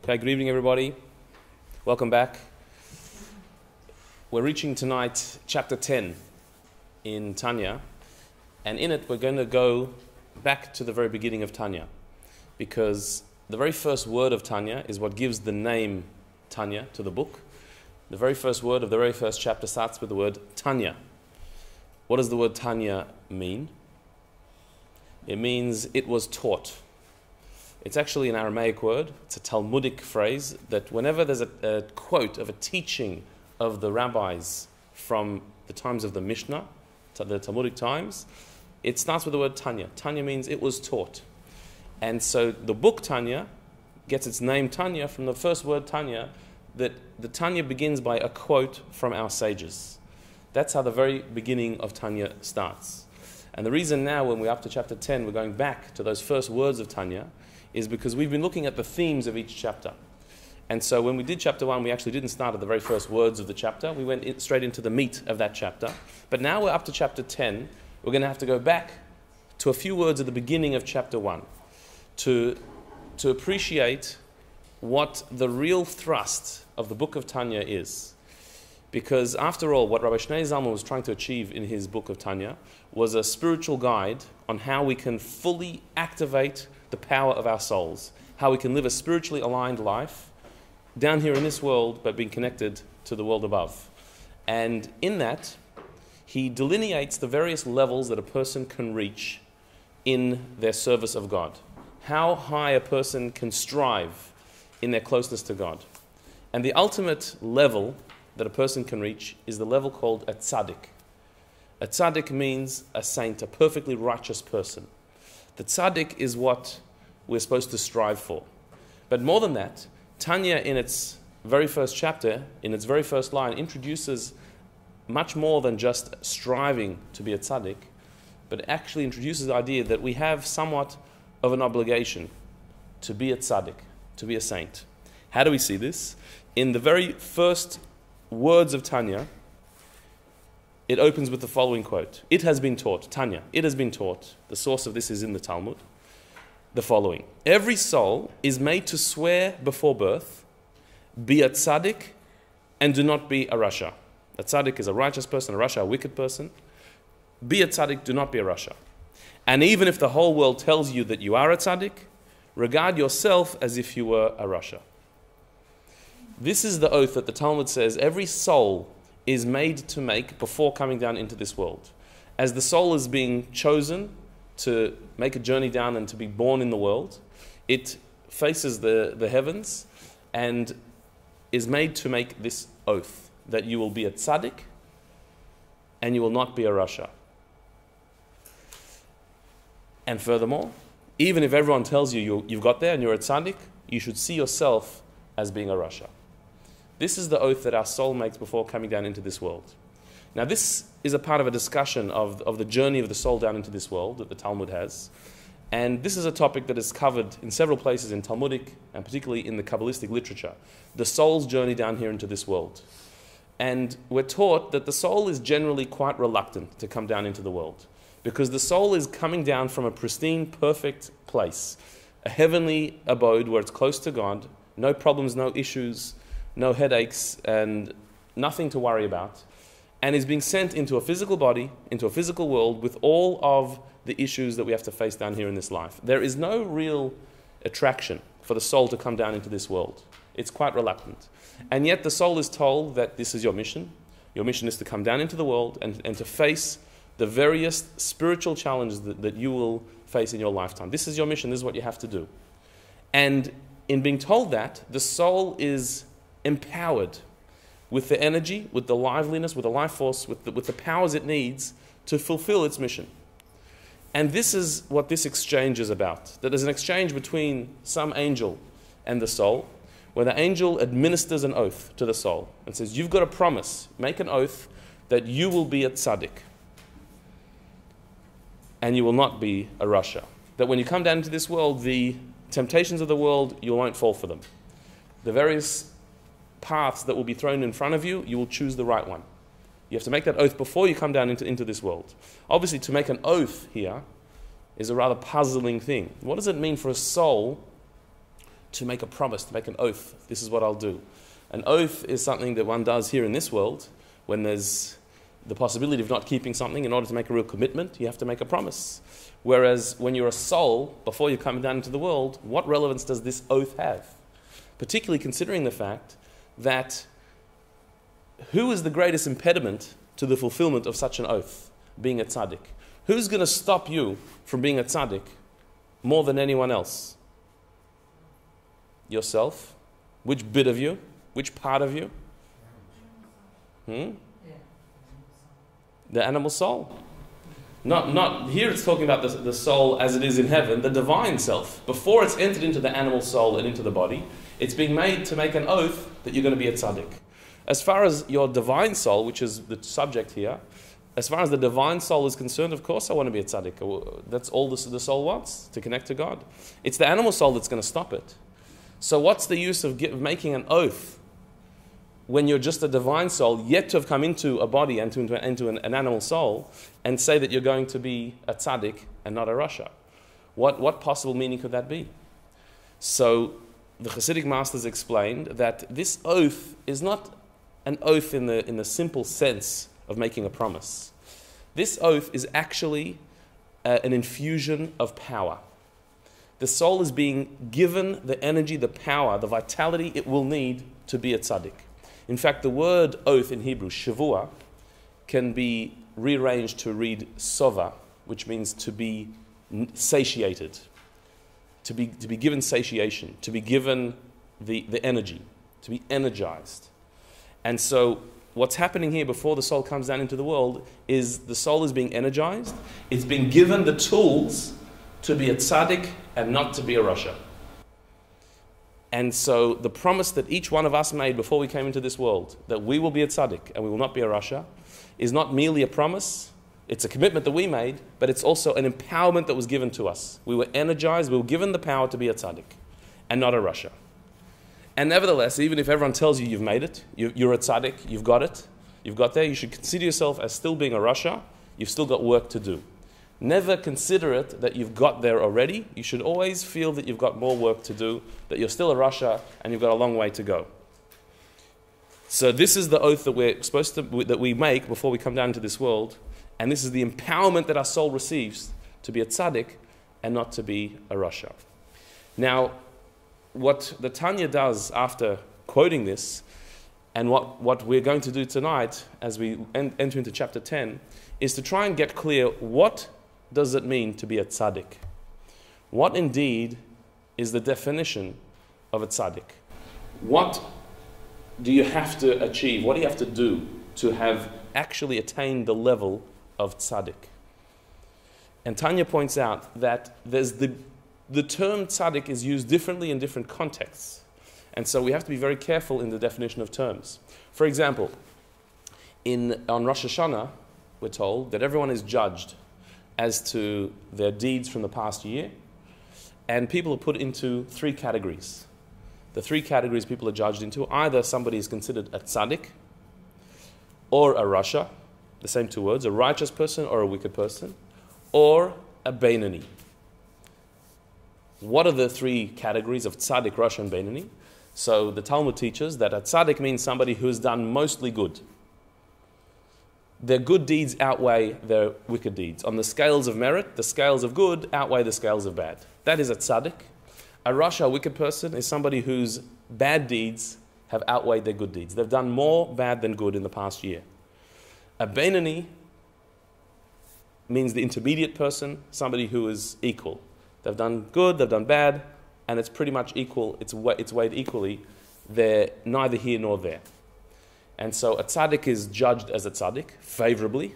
Okay, good evening everybody. Welcome back. We're reaching tonight chapter 10 in Tanya, and in it we're going to go back to the very beginning of Tanya, because the very first word of Tanya is what gives the name Tanya to the book. The very first word of the very first chapter starts with the word Tanya. What does the word Tanya mean? It means it was taught. It's actually an Aramaic word. It's a Talmudic phrase that whenever there's a quote of a teaching of the rabbis from the times of the Mishnah, the Talmudic times, it starts with the word Tanya. Tanya means it was taught. And so the book Tanya gets its name Tanya from the first word Tanya, that the Tanya begins by a quote from our sages. That's how the very beginning of Tanya starts. And the reason now, when we're up to chapter 10, we're going back to those first words of Tanya, is because we've been looking at the themes of each chapter. And so when we did chapter 1, we actually didn't start at the very first words of the chapter. We went straight into the meat of that chapter. But now we're up to chapter 10. We're going to have to go back to a few words at the beginning of chapter 1 to appreciate what the real thrust of the book of Tanya is. Because after all, what Rabbi Zalman was trying to achieve in his book of Tanya was a spiritual guide on how we can fully activate the power of our souls, how we can live a spiritually aligned life down here in this world, but being connected to the world above. And in that, he delineates the various levels that a person can reach in their service of God, how high a person can strive in their closeness to God. And the ultimate level that a person can reach is the level called a tzaddik. A tzaddik means a saint, a perfectly righteous person. The tzaddik is what we're supposed to strive for. But more than that, Tanya in its very first chapter, in its very first line, introduces much more than just striving to be a tzaddik, but actually introduces the idea that we have somewhat of an obligation to be a tzaddik, to be a saint. How do we see this? In the very first words of Tanya, it opens with the following quote. It has been taught, Tanya, it has been taught. The source of this is in the Talmud. The following. Every soul is made to swear before birth, be a tzaddik, and do not be a rasha. A tzaddik is a righteous person, a rasha a wicked person. Be a tzaddik, do not be a rasha. And even if the whole world tells you that you are a tzaddik, regard yourself as if you were a rasha. This is the oath that the Talmud says every soul is made to make before coming down into this world. As the soul is being chosen to make a journey down and to be born in the world, it faces the heavens and is made to make this oath that you will be a tzaddik and you will not be a rasha. And furthermore, even if everyone tells you you've got there and you're a tzaddik, you should see yourself as being a rasha. This is the oath that our soul makes before coming down into this world. Now this is a part of a discussion of the journey of the soul down into this world that the Talmud has. And this is a topic that is covered in several places in Talmudic and particularly in the Kabbalistic literature. The soul's journey down here into this world. And we're taught that the soul is generally quite reluctant to come down into the world, because the soul is coming down from a pristine, perfect place, a heavenly abode where it's close to God, no problems, no issues, no headaches, and nothing to worry about, and is being sent into a physical body, into a physical world with all of the issues that we have to face down here in this life. There is no real attraction for the soul to come down into this world. It's quite reluctant. And yet the soul is told that this is your mission. Your mission is to come down into the world and to face the various spiritual challenges that you will face in your lifetime. This is your mission. This is what you have to do. And in being told that, the soul is empowered with the energy, with the liveliness, with the life force, with the powers it needs to fulfill its mission. And this is what this exchange is about. That there's an exchange between some angel and the soul, where the angel administers an oath to the soul and says, you've got a promise, make an oath that you will be a tzaddik and you will not be a rasha. That when you come down into this world, the temptations of the world, you won't fall for them. The various paths that will be thrown in front of you, you will choose the right one. You have to make that oath before you come down into this world. Obviously, to make an oath here is a rather puzzling thing. What does it mean for a soul to make a promise, to make an oath. This is what I'll do. An oath is something that one does here in this world when there's the possibility of not keeping something. In order to make a real commitment, you have to make a promise. Whereas when you're a soul, before you come down into the world, what relevance does this oath have? Particularly considering the fact that who is the greatest impediment to the fulfillment of such an oath? Being a tzaddik. Who's going to stop you from being a tzaddik more than anyone else? Yourself? Which bit of you? Which part of you? The animal soul. Not here it's talking about the soul as it is in heaven, the divine self. Before it's entered into the animal soul and into the body, it's being made to make an oath that you're going to be a tzaddik. As far as your divine soul, which is the subject here, as far as the divine soul is concerned, of course I want to be a tzaddik. That's all the soul wants, to connect to God. It's the animal soul that's going to stop it. So what's the use of making an oath when you're just a divine soul, yet to have come into a body and into an animal soul, and say that you're going to be a tzaddik and not a rasha? What possible meaning could that be? So the Hasidic masters explained that this oath is not an oath in the simple sense of making a promise. This oath is actually an infusion of power. The soul is being given the energy, the power, the vitality it will need to be a tzaddik. In fact, the word oath in Hebrew, shavua, can be rearranged to read sova, which means to be satiated, to be given satiation, to be given the energy, to be energized. And so what's happening here before the soul comes down into the world is the soul is being energized, it's being given the tools to be a tzaddik and not to be a rasha. And so the promise that each one of us made before we came into this world, that we will be a tzaddik and we will not be a rasha, is not merely a promise, it's a commitment that we made, but it's also an empowerment that was given to us. We were energized, we were given the power to be a tzaddik and not a rasha. And nevertheless, even if everyone tells you you've made it, you're a tzaddik, you've got there, you should consider yourself as still being a rasha, you've still got work to do. Never consider it that you've got there already. You should always feel that you've got more work to do, that you're still a rasha and you've got a long way to go. So this is the oath that that we make before we come down into this world, and this is the empowerment that our soul receives to be a tzaddik and not to be a rasha. Now, what the Tanya does after quoting this, and what we're going to do tonight as we enter into chapter 10, is to try and get clear what does it mean to be a tzaddik? What indeed is the definition of a tzaddik? What do you have to achieve? What do you have to do to have actually attained the level of tzaddik? And Tanya points out that there's the term tzaddik is used differently in different contexts. And so we have to be very careful in the definition of terms. For example, on Rosh Hashanah, we're told that everyone is judged as to their deeds from the past year, and people are put into three categories. The three categories people are judged into: either somebody is considered a tzaddik, or a rasha, the same two words, a righteous person or a wicked person, or a beinani. What are the three categories of tzaddik, rasha, and beinani? So the Talmud teaches that a tzaddik means somebody who has done mostly good. Their good deeds outweigh their wicked deeds. On the scales of merit, the scales of good outweigh the scales of bad. That is a tzaddik. A rasha, a wicked person, is somebody whose bad deeds have outweighed their good deeds. They've done more bad than good in the past year. A beinani means the intermediate person, somebody who is equal. They've done good, they've done bad, and it's pretty much equal. It's weighed equally. They're neither here nor there. And so a tzaddik is judged as a tzaddik, favorably.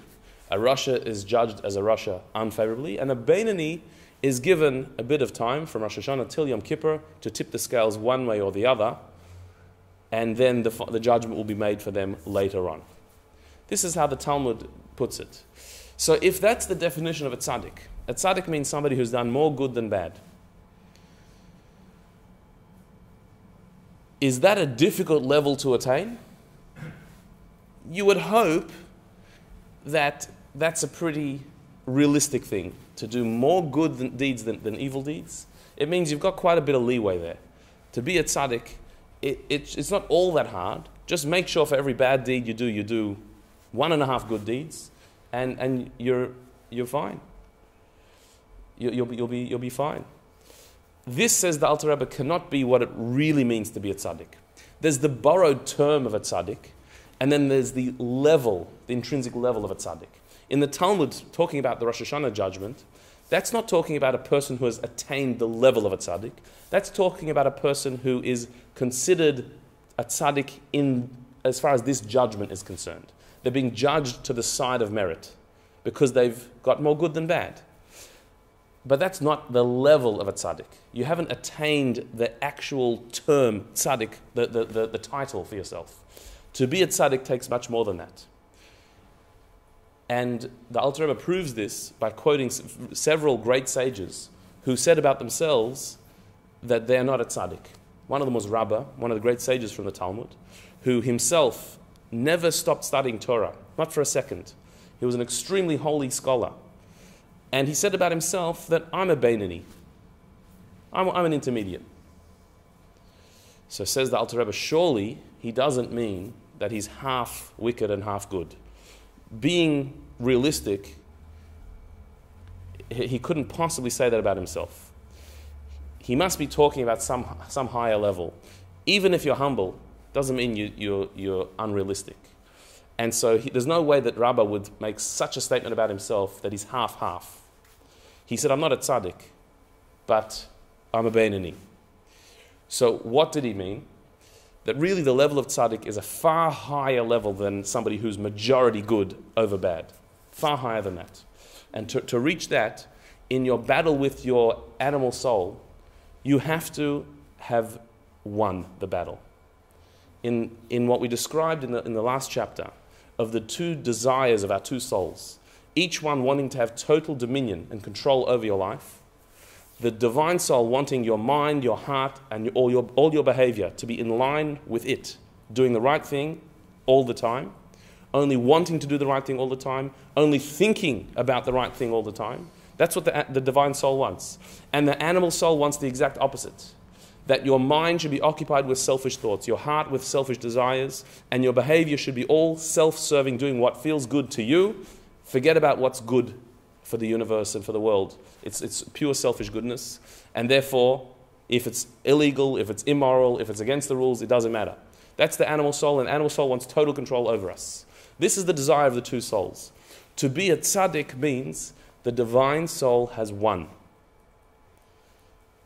A rasha is judged as a rasha, unfavorably. And a beinani is given a bit of time from Rosh Hashanah till Yom Kippur to tip the scales one way or the other, and then the judgment will be made for them later on. This is how the Talmud puts it. So if that's the definition of a tzaddik means somebody who's done more good than bad. Is that a difficult level to attain? You would hope that that's a pretty realistic thing, to do more good deeds than evil deeds. It means you've got quite a bit of leeway there. To be a tzaddik, it's not all that hard. Just make sure for every bad deed you do 1.5 good deeds, and you're fine. You'll be fine. This, says the Alter Rebbe, cannot be what it really means to be a tzaddik. There's the borrowed term of a tzaddik, and then there's the level, the intrinsic level of a tzaddik. In the Talmud, talking about the Rosh Hashanah judgment, that's not talking about a person who has attained the level of a tzaddik. That's talking about a person who is considered a tzaddik as far as this judgment is concerned. They're being judged to the side of merit because they've got more good than bad. But that's not the level of a tzaddik. You haven't attained the actual term tzaddik, the title for yourself. To be a tzaddik takes much more than that. And the Alter Rebbe proves this by quoting several great sages who said about themselves that they're not a tzaddik. One of them was Rabbi, one of the great sages from the Talmud, who himself never stopped studying Torah, not for a second. He was an extremely holy scholar. And he said about himself that I'm a Beinani. I'm an intermediate. So says the Alter Rebbe, surely he doesn't mean that he's half wicked and half good. Being realistic, he couldn't possibly say that about himself. He must be talking about some higher level. Even if you're humble, doesn't mean you're unrealistic. And so there's no way that Rabbi would make such a statement about himself that he's half-half. He said, I'm not a tzaddik, but I'm a Beinani. So what did he mean? That really the level of tzaddik is a far higher level than somebody who's majority good over bad. Far higher than that. And to reach that, in your battle with your animal soul, you have to have won the battle. In what we described in the last chapter, of the two desires of our two souls, each one wanting to have total dominion and control over your life, the divine soul wanting your mind, your heart, and all your behavior to be in line with it, doing the right thing all the time, only wanting to do the right thing all the time, only thinking about the right thing all the time. That's what the divine soul wants. And the animal soul wants the exact opposite. That your mind should be occupied with selfish thoughts, your heart with selfish desires, and your behavior should be all self-serving, doing what feels good to you. Forget about what's good for the universe and for the world. It's pure selfish goodness. And therefore, if it's illegal, if it's immoral, if it's against the rules, it doesn't matter. That's the animal soul, and the animal soul wants total control over us. This is the desire of the two souls. To be a tzaddik means the divine soul has won.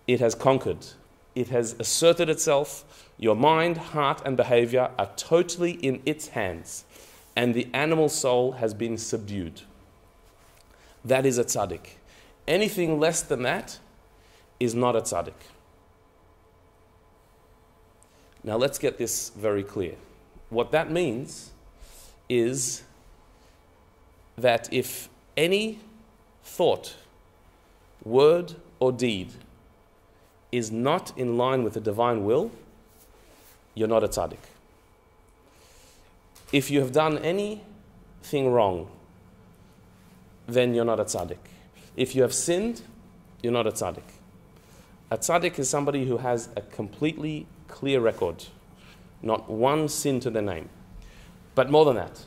It has conquered. It has asserted itself. Your mind, heart, and behavior are totally in its hands. And the animal soul has been subdued. That is a tzaddik. Anything less than that is not a tzaddik. Now let's get this very clear. What that means is that if any thought, word, or deed is not in line with the divine will, you're not a tzaddik. If you have done anything wrong, then you're not a tzaddik. If you have sinned, you're not a tzaddik. A tzaddik is somebody who has a completely clear record, not one sin to their name. But more than that,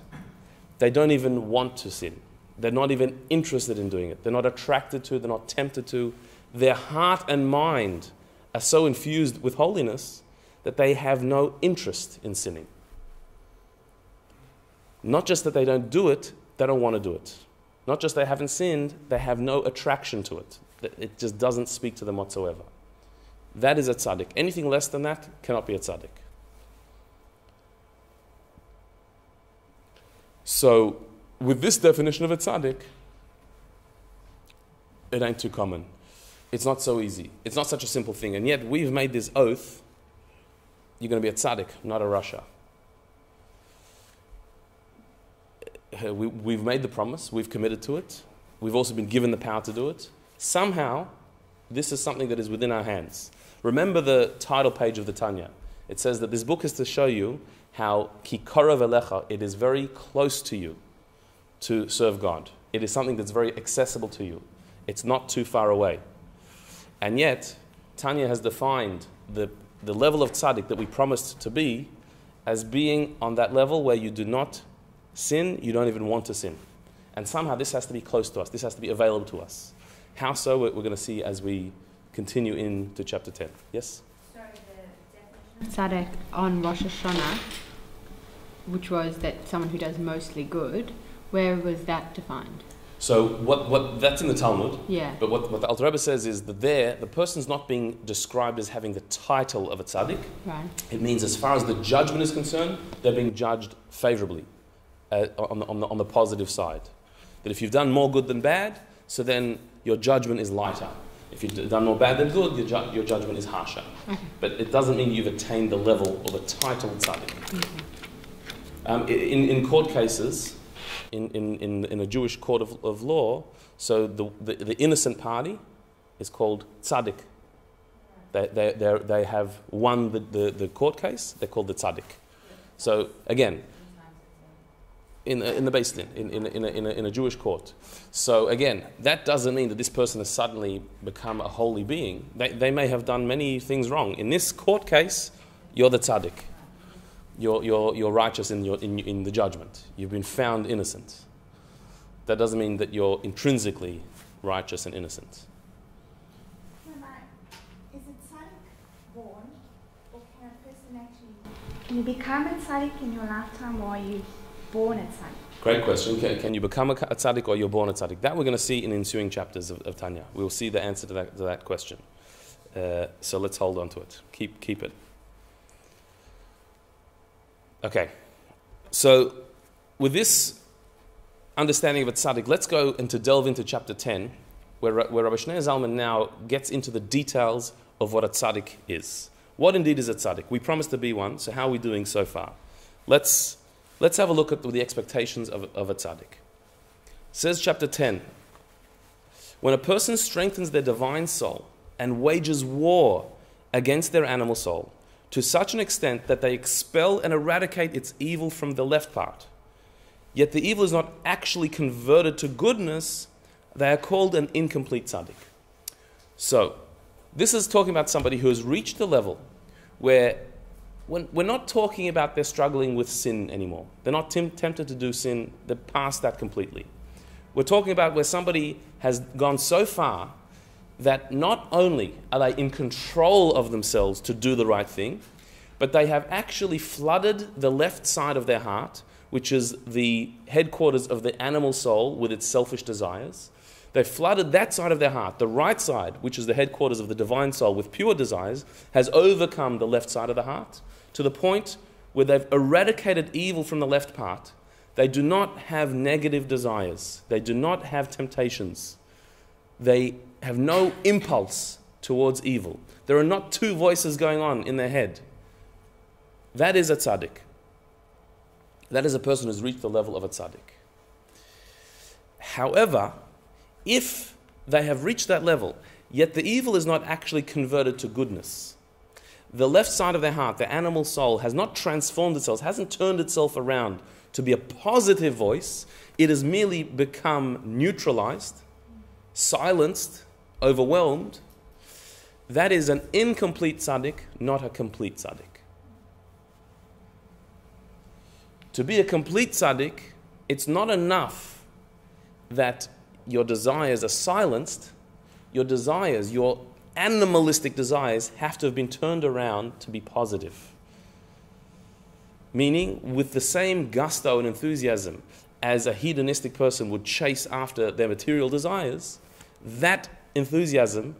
they don't even want to sin. They're not even interested in doing it. They're not attracted to, they're not tempted to. Their heart and mind are so infused with holiness that they have no interest in sinning. Not just that they don't do it, they don't want to do it. Not just they haven't sinned, they have no attraction to it. It just doesn't speak to them whatsoever. That is a tzaddik. Anything less than that cannot be a tzaddik. So, with this definition of a tzaddik, it ain't too common. It's not so easy. It's not such a simple thing. And yet, we've made this oath, you're going to be a tzaddik, not a rasha. We've made the promise, we've committed to it, we've also been given the power to do it. Somehow, this is something that is within our hands. Remember the title page of the Tanya. It says that this book is to show you how ki korav elecha, it is very close to you to serve God. It is something that's very accessible to you. It's not too far away. And yet, Tanya has defined the the level of tzaddik that we promised to be as being on that level where you do not sin, you don't even want to sin. And somehow this has to be close to us. This has to be available to us. How so? We're going to see as we continue into chapter 10. Yes? Sorry, the definition of tzaddik on Rosh Hashanah, which was that someone who does mostly good, where was that defined? So what that's in the Talmud. Yeah. But what the Alter Rebbe says is that there, the person's not being described as having the title of a tzaddik. Right. It means as far as the judgment is concerned, they're being judged favorably on the positive side. That if you've done more good than bad, so then your judgment is lighter. If you've done more bad than good, your judgment is harsher. Okay. But it doesn't mean you've attained the level of a title tzaddik. Okay. In court cases, in a Jewish court of law, so the innocent party is called tzaddik. They have won the court case. They're called the tzaddik. So again, in the Beis Din, in a Jewish court. So again, that doesn't mean that this person has suddenly become a holy being. They may have done many things wrong. In this court case, you're the tzaddik. You're righteous in the judgment. You've been found innocent. That doesn't mean that you're intrinsically righteous and innocent. Rabbi, is a tzaddik born, or can a person actually... Can you become a tzaddik in your lifetime, or are you born a tzaddik? Great question. Can you become a tzaddik or you're born a tzaddik? That we're going to see in ensuing chapters of Tanya. We'll see the answer to that question. So let's hold on to it. Keep it. Okay, so with this understanding of a tzaddik, let's go and to delve into chapter 10, where Rabbi Shneur Zalman now gets into the details of what a tzaddik is. What indeed is a tzaddik? We promised to be one, so how are we doing so far? Let's have a look at the expectations of a tzaddik. Says chapter 10, when a person strengthens their divine soul and wages war against their animal soul, to such an extent that they expel and eradicate its evil from the left part, yet the evil is not actually converted to goodness, they are called an incomplete tzaddik. So, this is talking about somebody who has reached the level where we're not talking about they're struggling with sin anymore. They're not tempted to do sin. They're past that completely. We're talking about where somebody has gone so far that not only are they in control of themselves to do the right thing, but they have actually flooded the left side of their heart, which is the headquarters of the animal soul with its selfish desires. They've flooded that side of their heart. The right side, which is the headquarters of the divine soul with pure desires, has overcome the left side of the heart to the point where they've eradicated evil from the left part. They do not have negative desires. They do not have temptations. They have no impulse towards evil. There are not two voices going on in their head. That is a tzaddik. That is a person who's reached the level of a tzaddik. However, if they have reached that level, yet the evil is not actually converted to goodness, the left side of their heart, the animal soul, has not transformed itself, hasn't turned itself around to be a positive voice, it has merely become neutralized, silenced, overwhelmed. That is an incomplete tzaddik, not a complete tzaddik. To be a complete tzaddik, it's not enough that your desires are silenced. Your desires, your animalistic desires, have to have been turned around to be positive. Meaning, with the same gusto and enthusiasm as a hedonistic person would chase after their material desires, that enthusiasm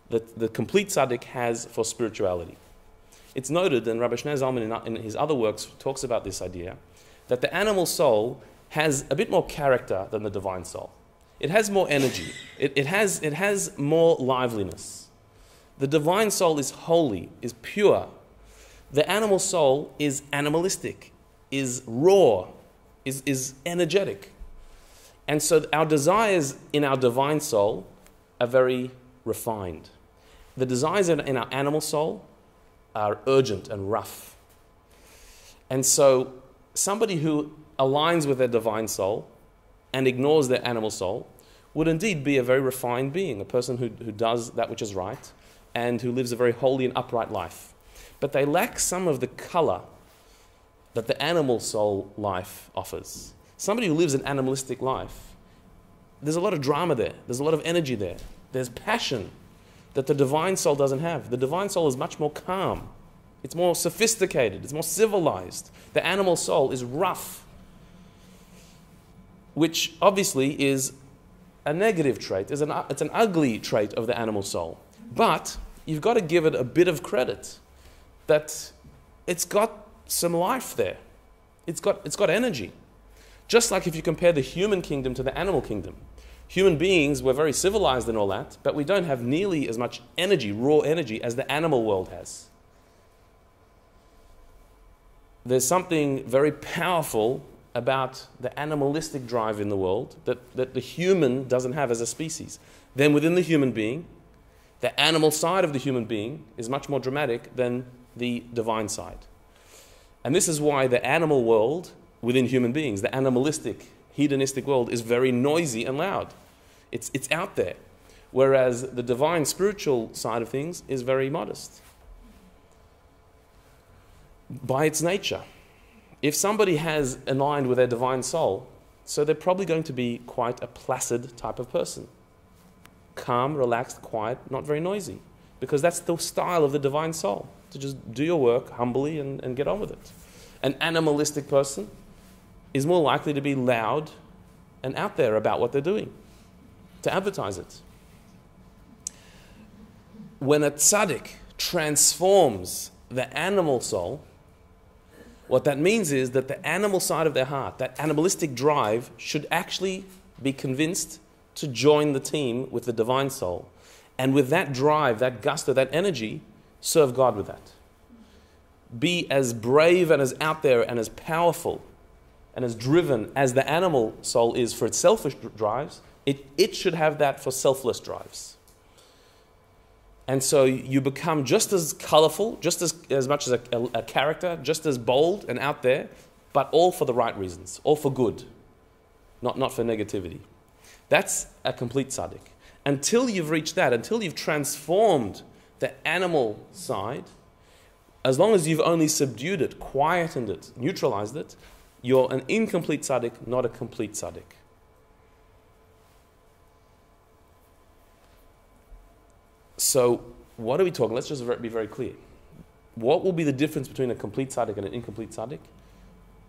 that the complete tzaddik has for spirituality. It's noted, and Rabbi Shneur Zalman in his other works talks about this idea, that the animal soul has a bit more character than the divine soul. It has more energy. It has more liveliness. The divine soul is holy, is pure. The animal soul is animalistic, is raw, is energetic. And so our desires in our divine soul are very refined. The desires in our animal soul are urgent and rough. And so somebody who aligns with their divine soul and ignores their animal soul would indeed be a very refined being, a person who does that which is right and who lives a very holy and upright life. but they lack some of the color that the animal soul life offers. Somebody who lives an animalistic life, there's a lot of drama there. There's a lot of energy there. There's passion that the divine soul doesn't have. The divine soul is much more calm. It's more sophisticated. It's more civilized. The animal soul is rough, which obviously is a negative trait. It's an ugly trait of the animal soul. But you've got to give it a bit of credit that it's got some life there. It's got energy. Just like if you compare the human kingdom to the animal kingdom. Human beings, we're very civilized and all that, but we don't have nearly as much energy, raw energy, as the animal world has. There's something very powerful about the animalistic drive in the world that the human doesn't have as a species. Then within the human being, the animal side of the human being is much more dramatic than the divine side. And this is why the animal world within human beings, the animalistic, hedonistic world, is very noisy and loud. It's out there. Whereas the divine spiritual side of things is very modest. By its nature. If somebody has aligned with their divine soul, so they're probably going to be quite a placid type of person. Calm, relaxed, quiet, not very noisy. Because that's the style of the divine soul. To just do your work humbly and get on with it. An animalistic person is more likely to be loud and out there about what they're doing, to advertise it. When a tzaddik transforms the animal soul, what that means is that the animal side of their heart, that animalistic drive, should actually be convinced to join the team with the divine soul. And with that drive, that gusto, that energy, serve God with that. Be as brave and as out there and as powerful and as driven as the animal soul is for its selfish drives, it should have that for selfless drives. And so you become just as colorful, just as much as a character, just as bold and out there, but all for the right reasons, all for good, not for negativity. That's a complete tzaddik. Until you've reached that, until you've transformed the animal side, as long as you've only subdued it, quietened it, neutralized it, you're an incomplete tzaddik, not a complete tzaddik. So, what are we talking? Let's just be very clear. What will be the difference between a complete tzaddik and an incomplete tzaddik?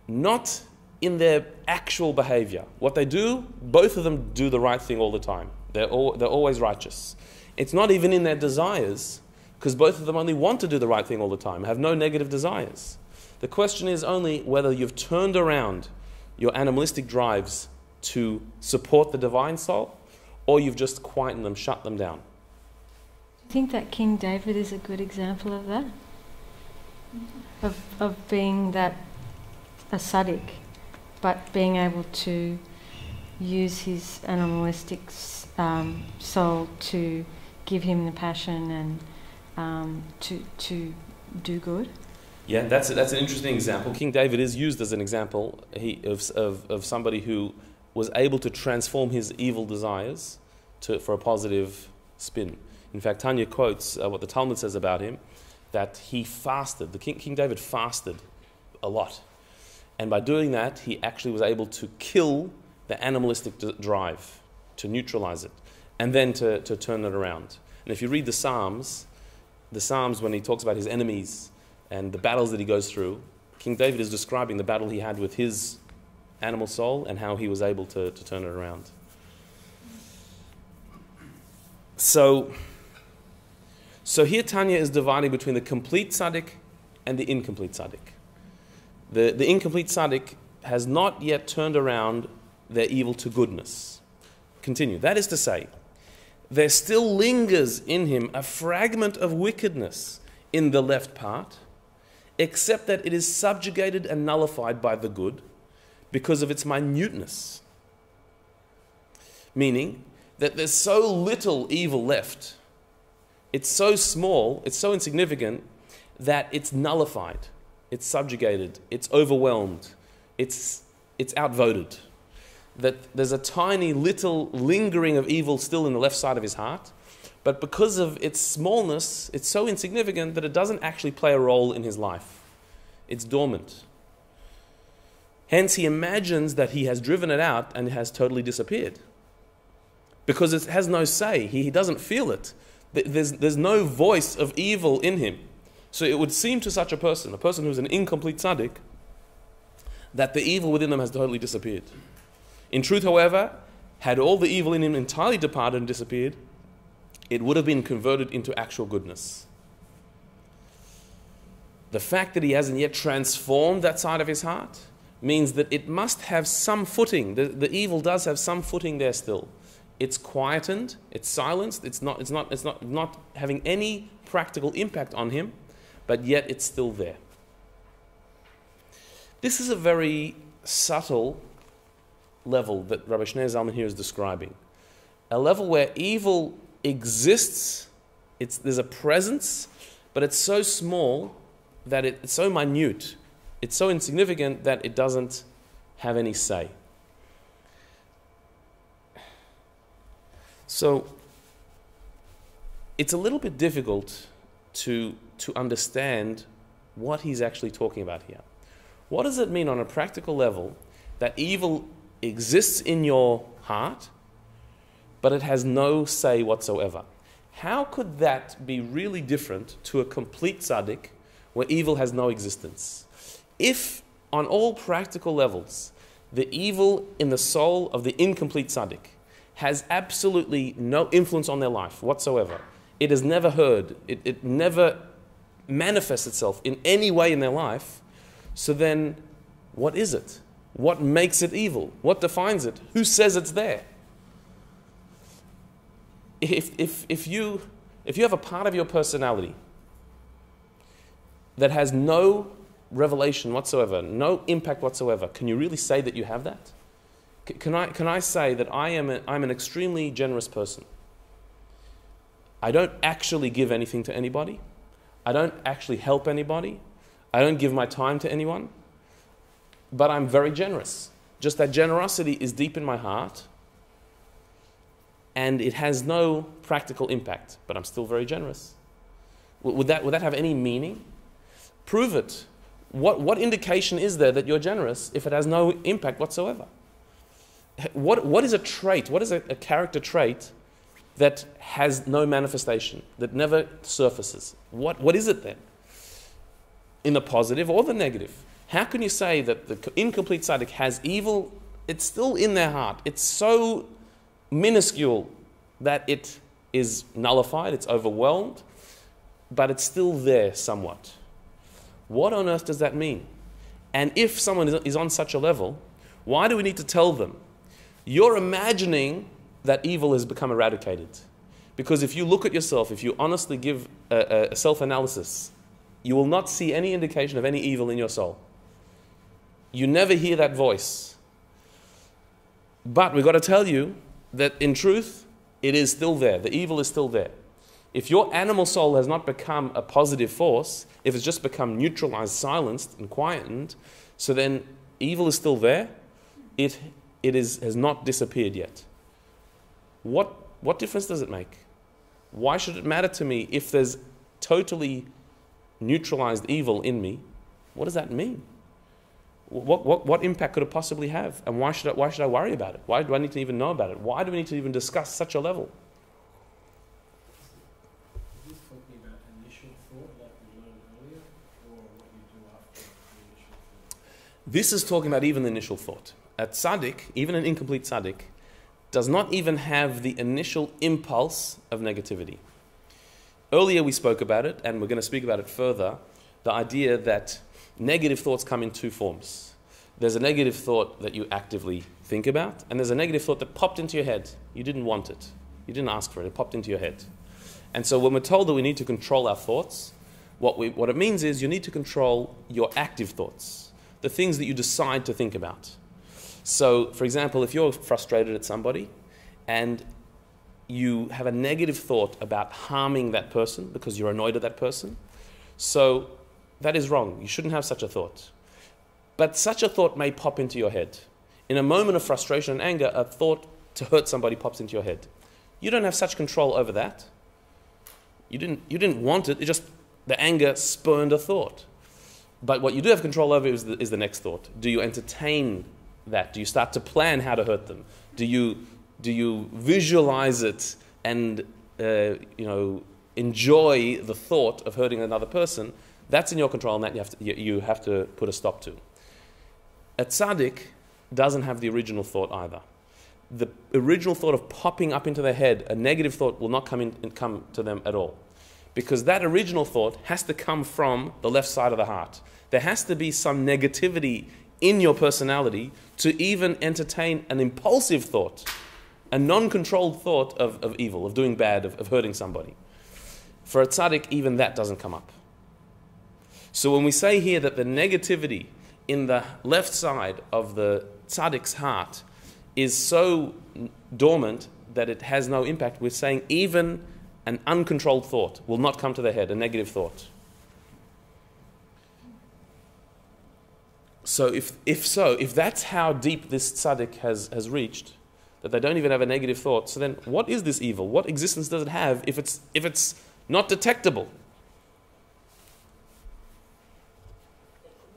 Not in their actual behavior. What they do, both of them do the right thing all the time. They're always righteous. It's not even in their desires, because both of them only want to do the right thing all the time, have no negative desires. The question is only whether you've turned around your animalistic drives to support the divine soul, or you've just quietened them, shut them down. I think that King David is a good example of that, of being that a tzaddik, but being able to use his animalistic soul to give him the passion and to do good. Yeah, that's an interesting example. King David is used as an example of somebody who was able to transform his evil desires for a positive spin. In fact, Tanya quotes what the Talmud says about him, that he fasted. King David fasted a lot. And by doing that, he actually was able to kill the animalistic drive, to neutralize it, and then to turn it around. And if you read the Psalms, when he talks about his enemies and the battles that he goes through, King David is describing the battle he had with his animal soul and how he was able to turn it around. So here Tanya is dividing between the complete tzaddik and the incomplete tzaddik. The incomplete tzaddik has not yet turned around their evil to goodness. Continue. That is to say, there still lingers in him a fragment of wickedness in the left part, except that it is subjugated and nullified by the good because of its minuteness. Meaning that there's so little evil left. It's so small, it's so insignificant, that it's nullified, it's subjugated, it's overwhelmed, it's outvoted. That there's a tiny little lingering of evil still in the left side of his heart, but because of its smallness, it's so insignificant that it doesn't actually play a role in his life. It's dormant. Hence, he imagines that he has driven it out and it has totally disappeared. Because it has no say. He doesn't feel it. There's no voice of evil in him. So it would seem to such a person who's an incomplete tzaddik, that the evil within them has totally disappeared. In truth, however, had all the evil in him entirely departed and disappeared, it would have been converted into actual goodness. The fact that he hasn't yet transformed that side of his heart means that it must have some footing. The evil does have some footing there still. It's quietened, it's silenced, it's not having any practical impact on him, but yet it's still there. This is a very subtle level that Rabbi Shneur Zalman here is describing. A level where evil exists, there's a presence, but it's so small that it's so minute, it's so insignificant that it doesn't have any say. So it's a little bit difficult to understand what he's actually talking about here. What does it mean on a practical level that evil exists in your heart, but it has no say whatsoever? How could that be really different to a complete tzaddik where evil has no existence? If on all practical levels the evil in the soul of the incomplete tzaddik has absolutely no influence on their life whatsoever, it has never heard, it never manifests itself in any way in their life, so then what is it? What makes it evil? What defines it? Who says it's there? If you have a part of your personality that has no revelation whatsoever, no impact whatsoever, can you really say that you have that? Can I say that I'm an extremely generous person? I don't actually give anything to anybody. I don't actually help anybody. I don't give my time to anyone. But I'm very generous. Just that generosity is deep in my heart, and it has no practical impact, but I'm still very generous. Would that have any meaning? Prove it. What indication is there that you're generous if it has no impact whatsoever? What is a trait? What is a character trait that has no manifestation, that never surfaces? What is it then? In the positive or the negative? How can you say that the incomplete tzaddik has evil? It's still in their heart. It's so minuscule that it is nullified, it's overwhelmed, but it's still there somewhat. What on earth does that mean? And if someone is on such a level, why do we need to tell them? You're imagining that evil has become eradicated. Because if you look at yourself, if you honestly give a self-analysis, you will not see any indication of any evil in your soul. You never hear that voice. But we've got to tell you that in truth, it is still there. The evil is still there. If your animal soul has not become a positive force, if it's just become neutralized, silenced, and quietened, so then evil is still there. It has not disappeared yet. What difference does it make? Why should it matter to me if there's totally neutralized evil in me? What does that mean? What impact could it possibly have? And why should I worry about it? Why do I need to even know about it? Why do we need to even discuss such a level? Is this talking about initial thought like we learned earlier, or what you do after the initial thought? This is talking about even the initial thought. A tzaddik, even an incomplete tzaddik, does not even have the initial impulse of negativity. Earlier we spoke about it, and we're going to speak about it further, the idea that negative thoughts come in two forms. There's a negative thought that you actively think about, and there's a negative thought that popped into your head. You didn't want it. You didn't ask for it. It popped into your head. And so when we're told that we need to control our thoughts, what it means is you need to control your active thoughts, the things that you decide to think about. So, for example, if you're frustrated at somebody and you have a negative thought about harming that person because you're annoyed at that person, so that is wrong. You shouldn't have such a thought. But such a thought may pop into your head. In a moment of frustration and anger, a thought to hurt somebody pops into your head. You don't have such control over that. You didn't want it. It just, the anger spurned a thought. But what you do have control over is the next thought. Do you entertain that? Do you start to plan how to hurt them? Do you visualize it and enjoy the thought of hurting another person? That's in your control, and that you have to put a stop to. A tzaddik doesn't have the original thought either. The original thought of popping up into their head, a negative thought, will not come to them at all. Because that original thought has to come from the left side of the heart. There has to be some negativity in your personality to even entertain an impulsive thought, a non-controlled thought of evil, of doing bad, of hurting somebody. For a tzaddik, even that doesn't come up. So when we say here that the negativity in the left side of the tzaddik's heart is so dormant that it has no impact, we're saying even an uncontrolled thought will not come to their head, a negative thought. So if that's how deep this tzaddik has reached, that they don't even have a negative thought, so then what is this evil? What existence does it have if it's not detectable?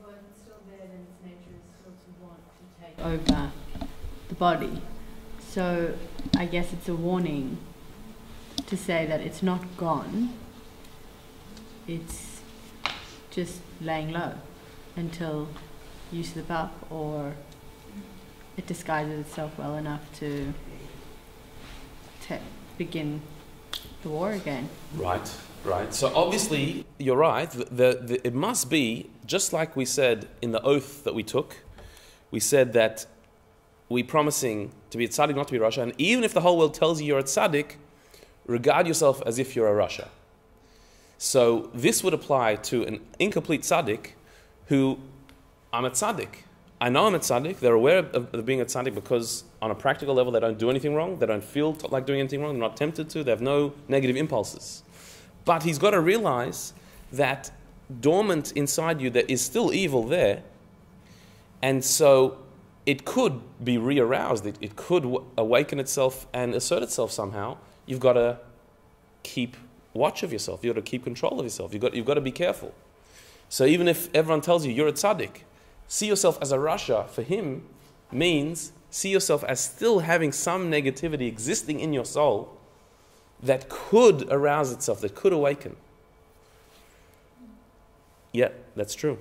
Well, if it's still there, then its nature is still to want to take over the body. So I guess it's a warning to say that it's not gone. It's just laying low until you slip up or it disguises itself well enough to begin the war again. Right. So obviously, you're right. It must be, just like we said in the oath that we took, we said that we're promising to be a tzaddik, not to be a rasha, and even if the whole world tells you you're a tzaddik, regard yourself as if you're a rasha. So this would apply to an incomplete tzaddik who, I'm a tzaddik. I know I'm a tzaddik. They're aware of being a tzaddik because on a practical level they don't do anything wrong. They don't feel like doing anything wrong. They're not tempted to. They have no negative impulses. But he's got to realize that dormant inside you there is still evil there. And so it could be re-aroused. It could awaken itself and assert itself somehow. You've got to keep watch of yourself. You've got to keep control of yourself. You've got to be careful. So even if everyone tells you you're a tzaddik, see yourself as a rasha, for him, means see yourself as still having some negativity existing in your soul that could arouse itself, that could awaken. Yeah, that's true.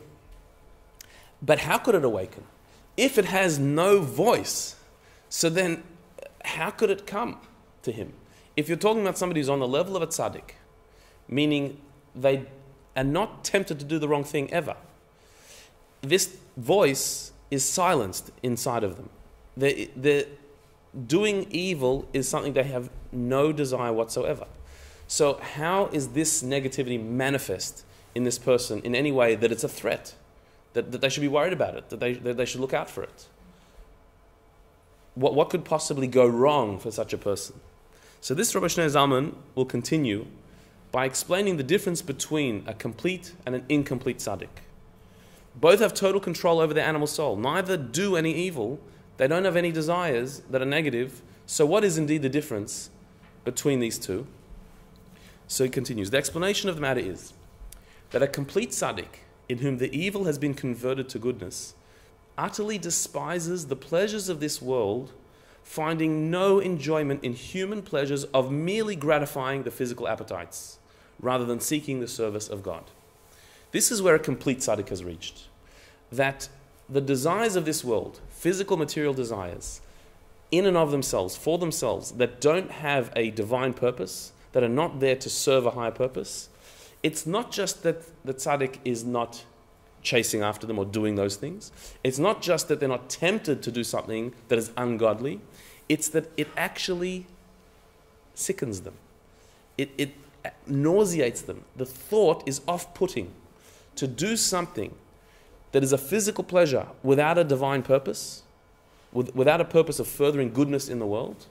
But how could it awaken? If it has no voice, so then how could it come to him? If you're talking about somebody who's on the level of a tzaddik, meaning they are not tempted to do the wrong thing ever, this voice is silenced inside of them. The doing evil is something they have no desire whatsoever. So how is this negativity manifest in this person in any way that it's a threat, that they should be worried about it, that they should look out for it? What could possibly go wrong for such a person? So this Rabbi Shneur Zalman will continue by explaining the difference between a complete and an incomplete tzaddik. Both have total control over their animal soul. Neither do any evil. They don't have any desires that are negative. So what is indeed the difference between these two? So he continues. The explanation of the matter is that a complete tzaddik, in whom the evil has been converted to goodness, utterly despises the pleasures of this world, finding no enjoyment in human pleasures of merely gratifying the physical appetites, rather than seeking the service of God. This is where a complete tzaddik has reached. That the desires of this world, physical material desires, in and of themselves, for themselves, that don't have a divine purpose, that are not there to serve a higher purpose, it's not just that the tzaddik is not chasing after them or doing those things. It's not just that they're not tempted to do something that is ungodly. It's that it actually sickens them. It nauseates them. The thought is off-putting. To do something that is a physical pleasure without a divine purpose, without a purpose of furthering goodness in the world.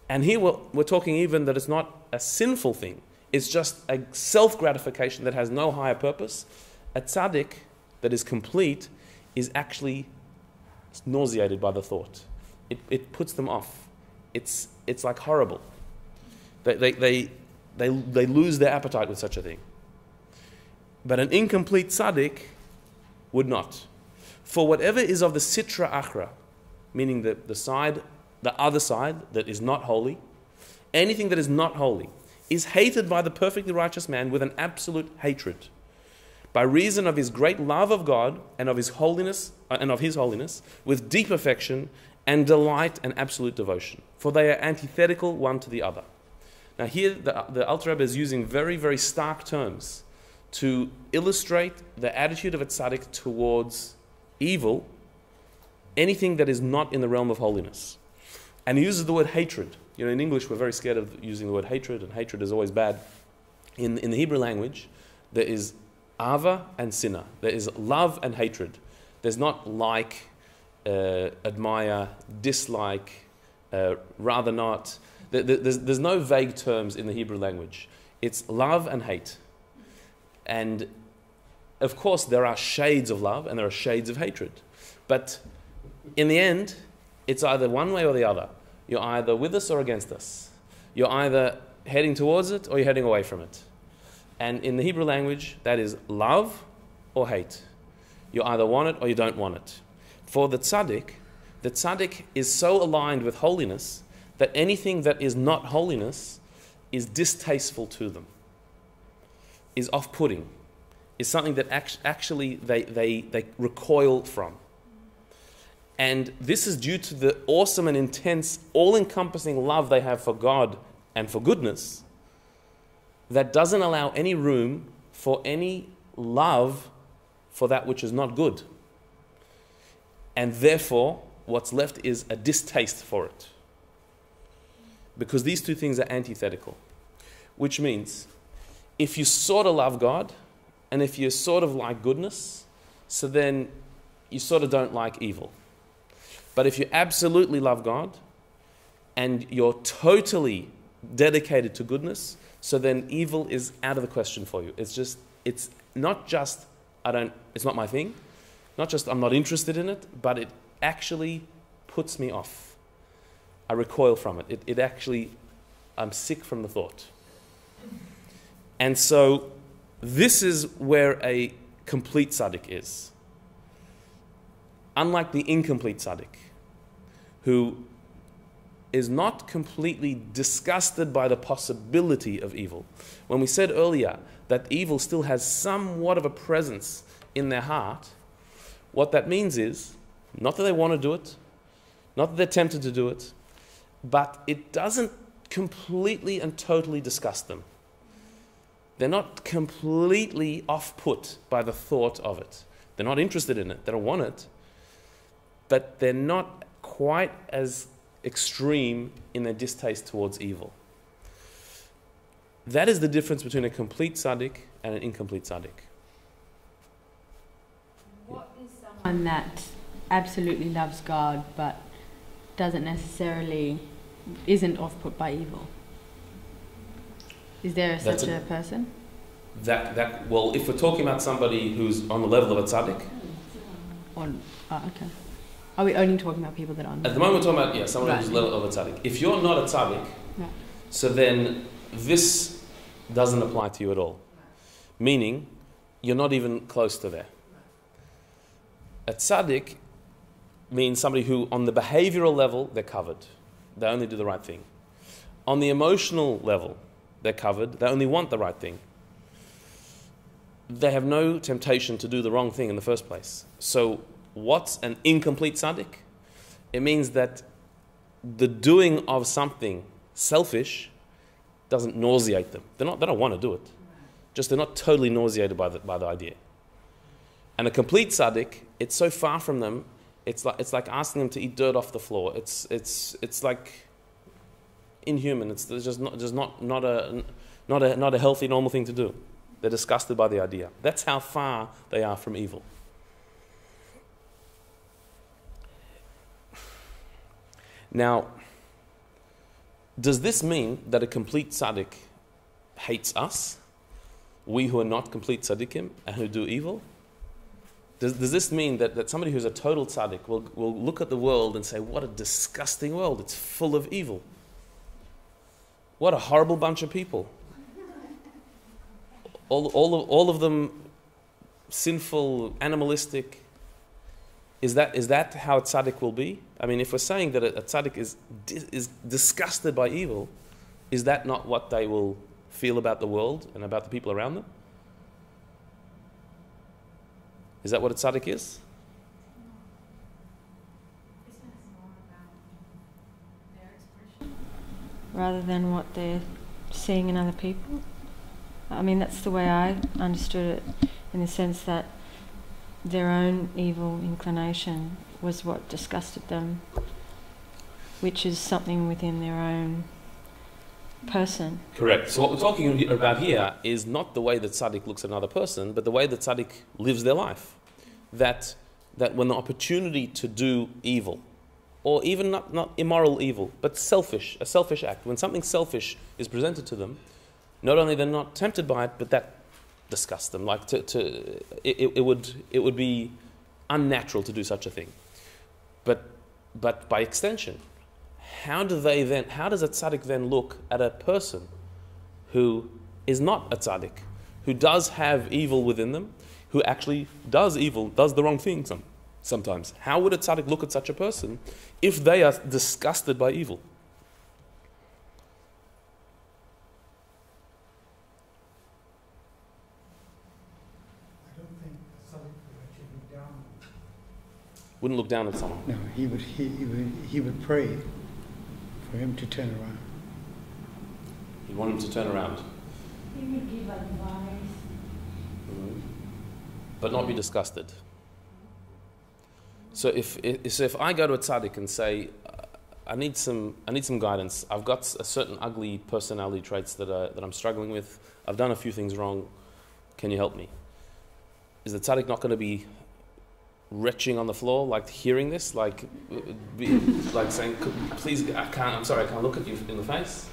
And here we're talking even that it's not a sinful thing. It's just a self-gratification that has no higher purpose. A tzaddik that is complete is actually nauseated by the thought. It puts them off. It's like horrible. They They lose their appetite with such a thing. But an incomplete tzaddik would not. For whatever is of the sitra achra, meaning the other side that is not holy, anything that is not holy, is hated by the perfectly righteous man with an absolute hatred, by reason of his great love of God and of his holiness, with deep affection and delight and absolute devotion. For they are antithetical one to the other. Now here the Alter Rebbe is using very, very stark terms to illustrate the attitude of a tzaddik towards evil, anything that is not in the realm of holiness. And he uses the word hatred. You know, in English we're very scared of using the word hatred, and hatred is always bad. In the Hebrew language, there is ava and sinna. There is love and hatred. There's not like, admire, dislike, rather not. There's no vague terms in the Hebrew language. It's love and hate. And of course there are shades of love and there are shades of hatred. But in the end, it's either one way or the other. You're either with us or against us. You're either heading towards it or you're heading away from it. And in the Hebrew language, that is love or hate. You either want it or you don't want it. For the tzaddik is so aligned with holiness that anything that is not holiness is distasteful to them, is off-putting, is something that actually they recoil from. And this is due to the awesome and intense, all-encompassing love they have for God and for goodness that doesn't allow any room for any love for that which is not good. And therefore, what's left is a distaste for it. Because these two things are antithetical. Which means, if you sort of love God, and if you sort of like goodness, so then you sort of don't like evil. But if you absolutely love God, and you're totally dedicated to goodness, so then evil is out of the question for you. It's not just, it's not my thing, not just I'm not interested in it, but it actually puts me off. I recoil from it. It actually, I'm sick from the thought. And so this is where a complete tzaddik is. Unlike the incomplete tzaddik, who is not completely disgusted by the possibility of evil. When we said earlier that evil still has somewhat of a presence in their heart, what that means is, not that they want to do it, not that they're tempted to do it, but it doesn't completely and totally disgust them. They're not completely off-put by the thought of it. They're not interested in it. They don't want it. But they're not quite as extreme in their distaste towards evil. That is the difference between a complete tzaddik and an incomplete tzaddik. What is someone that absolutely loves God but isn't off-put by evil? Is there such a person? Well, if we're talking about somebody who's on the level of a tzaddik. Okay. Are we only talking about people that are on At the moment we're talking about, someone who's level of a tzaddik. If you're not a tzaddik, so then this doesn't apply to you at all. Meaning, you're not even close to there. A tzaddik means somebody who, on the behavioral level, they're covered. They only do the right thing. On the emotional level, they're covered. They only want the right thing. They have no temptation to do the wrong thing in the first place. So, what's an incomplete tzaddik? It means that the doing of something selfish doesn't nauseate them. They don't want to do it. Just they're not totally nauseated by the idea. And a complete tzaddik, it's so far from them. It's like asking them to eat dirt off the floor. It's like inhuman. It's just not a healthy, normal thing to do. They're disgusted by the idea. That's how far they are from evil. Now, does this mean that a complete tzaddik hates us, we who are not complete tzaddikim and who do evil? Does this mean that somebody who's a total tzaddik will look at the world and say, what a disgusting world, it's full of evil. What a horrible bunch of people. all of them sinful, animalistic. Is that how a tzaddik will be? I mean, if we're saying that a tzaddik is disgusted by evil, is that not what they will feel about the world and about the people around them? Is that what a tzaddik is? Rather than what they're seeing in other people. I mean, that's the way I understood it, in the sense that their own evil inclination was what disgusted them, which is something within their own person. Correct. So what we're talking about here is not the way that tzaddik looks at another person, but the way that tzaddik lives their life. That when the opportunity to do evil, or even not immoral evil, but a selfish act, when something selfish is presented to them, not only they're not tempted by it, but that disgusts them. Like it would be unnatural to do such a thing. But by extension, how does a tzaddik then look at a person who is not a tzaddik, who does have evil within them, who actually does evil, does the wrong thing sometimes? How would a tzaddik look at such a person if they are disgusted by evil? I don't think a tzaddik would actually look down. Wouldn't look down at someone. No, he would pray for him to turn around. You'd want him to turn around. He would give advice. But not be disgusted. So if I go to a tzaddik and say, I need some guidance. I've got a certain ugly personality traits that I'm struggling with. I've done a few things wrong. Can you help me? Is the tzaddik not going to be retching on the floor, like hearing this, like saying, "Please, I'm sorry, I can't look at you in the face."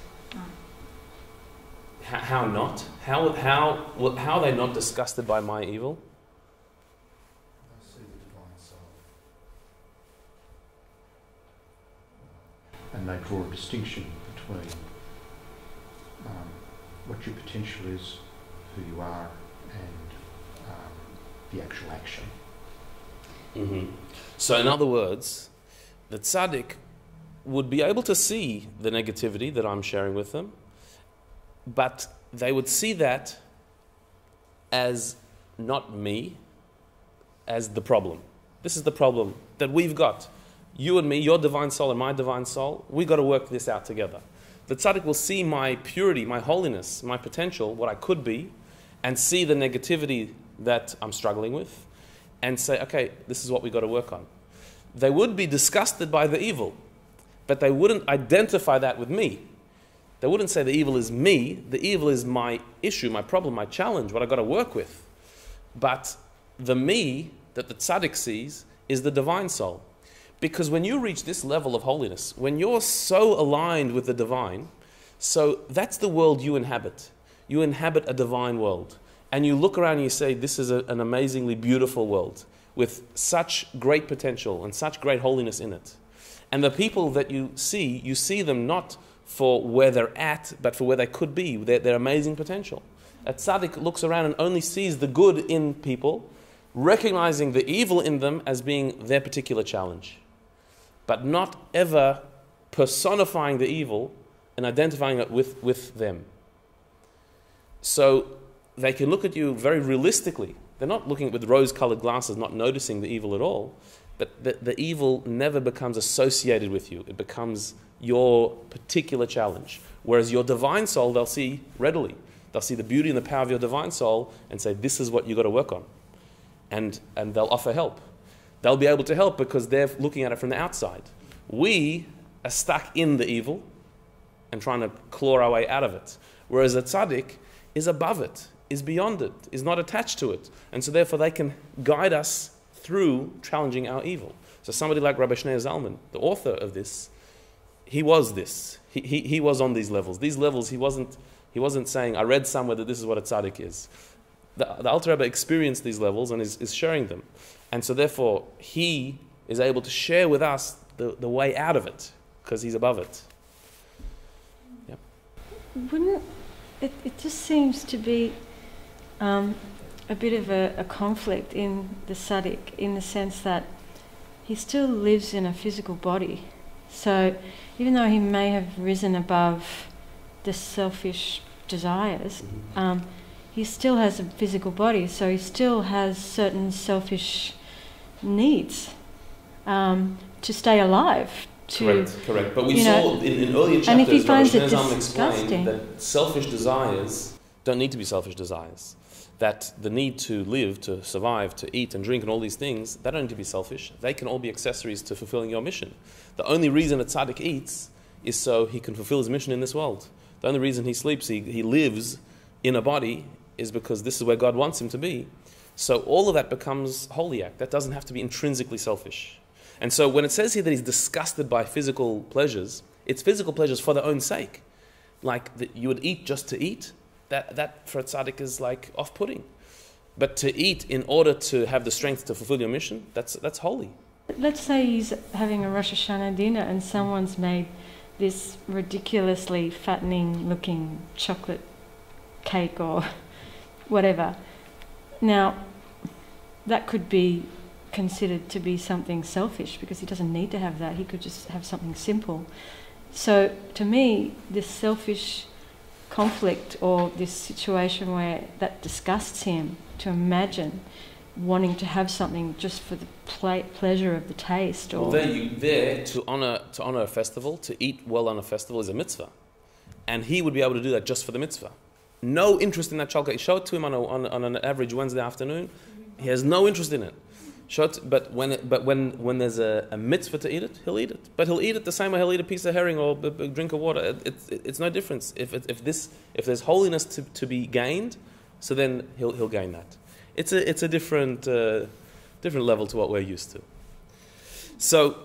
How not? How are they not disgusted by my evil? I see the divine soul. And they draw a distinction between what your potential is, who you are, and the actual action. Mm-hmm. So in other words, the tzaddik would be able to see the negativity that I'm sharing with them, but they would see that as not me, as the problem. This is the problem that we've got. You and me, your divine soul and my divine soul, we've got to work this out together. The tzaddik will see my purity, my holiness, my potential, what I could be, and see the negativity that I'm struggling with, and say, okay, this is what we've got to work on. They would be disgusted by the evil, but they wouldn't identify that with me. They wouldn't say the evil is me, the evil is my issue, my problem, my challenge, what I've got to work with. But the me that the tzaddik sees is the divine soul. Because when you reach this level of holiness, when you're so aligned with the divine, so that's the world you inhabit. You inhabit a divine world. And you look around and you say, this is an amazingly beautiful world with such great potential and such great holiness in it. And the people that you see them not for where they're at, but for where they could be, their amazing potential. A tzaddik looks around and only sees the good in people, recognizing the evil in them as being their particular challenge, but not ever personifying the evil and identifying it with them. So they can look at you very realistically. They're not looking with rose-colored glasses, not noticing the evil at all, but the evil never becomes associated with you. It becomes your particular challenge. Whereas your divine soul, they'll see readily. They'll see the beauty and the power of your divine soul and say, this is what you've got to work on. And they'll offer help. They'll be able to help because they're looking at it from the outside. We are stuck in the evil and trying to claw our way out of it. Whereas a tzaddik is above it, is beyond it, is not attached to it. And so therefore they can guide us through challenging our evil. So somebody like Rabbi Shneur Zalman, the author of this, he was this. He was on these levels. These levels, he wasn't saying, I read somewhere that this is what a tzaddik is. The Alter Rebbe experienced these levels and is sharing them. And so therefore, he is able to share with us the way out of it, because he's above it. Yep. Wouldn't it just seems to be a bit of a conflict in the tzaddik, in the sense that he still lives in a physical body. So even though he may have risen above the selfish desires, he still has a physical body, so he still has certain selfish needs to stay alive. Correct. But we saw in earlier chapters, and if he finds it explained disgusting, that selfish desires don't need to be selfish desires. That the need to live, to survive, to eat and drink and all these things, they don't need to be selfish. They can all be accessories to fulfilling your mission. The only reason a tzaddik eats is so he can fulfill his mission in this world. The only reason he sleeps, he lives in a body, is because this is where God wants him to be. So all of that becomes holy act. That doesn't have to be intrinsically selfish. And so when it says here that he's disgusted by physical pleasures, it's physical pleasures for their own sake. Like that you would eat just to eat, that for a tzaddik is like off-putting. But to eat in order to have the strength to fulfill your mission, that's holy. Let's say he's having a Rosh Hashanah dinner and someone's made this ridiculously fattening looking chocolate cake or whatever. Now, that could be considered to be something selfish because he doesn't need to have that. He could just have something simple. So to me, this selfish conflict or this situation where that disgusts him, to imagine wanting to have something just for the pleasure of the taste. Or there to honor a festival, to eat well on a festival is a mitzvah. And he would be able to do that just for the mitzvah. No interest in that chocolate. Show it to him on an average Wednesday afternoon. He has no interest in it. But when there's a mitzvah to eat it, he'll eat it. But he'll eat it the same way he'll eat a piece of herring or a drink of water. It's no difference. If there's holiness to be gained, so then he'll gain that. It's a different level to what we're used to. So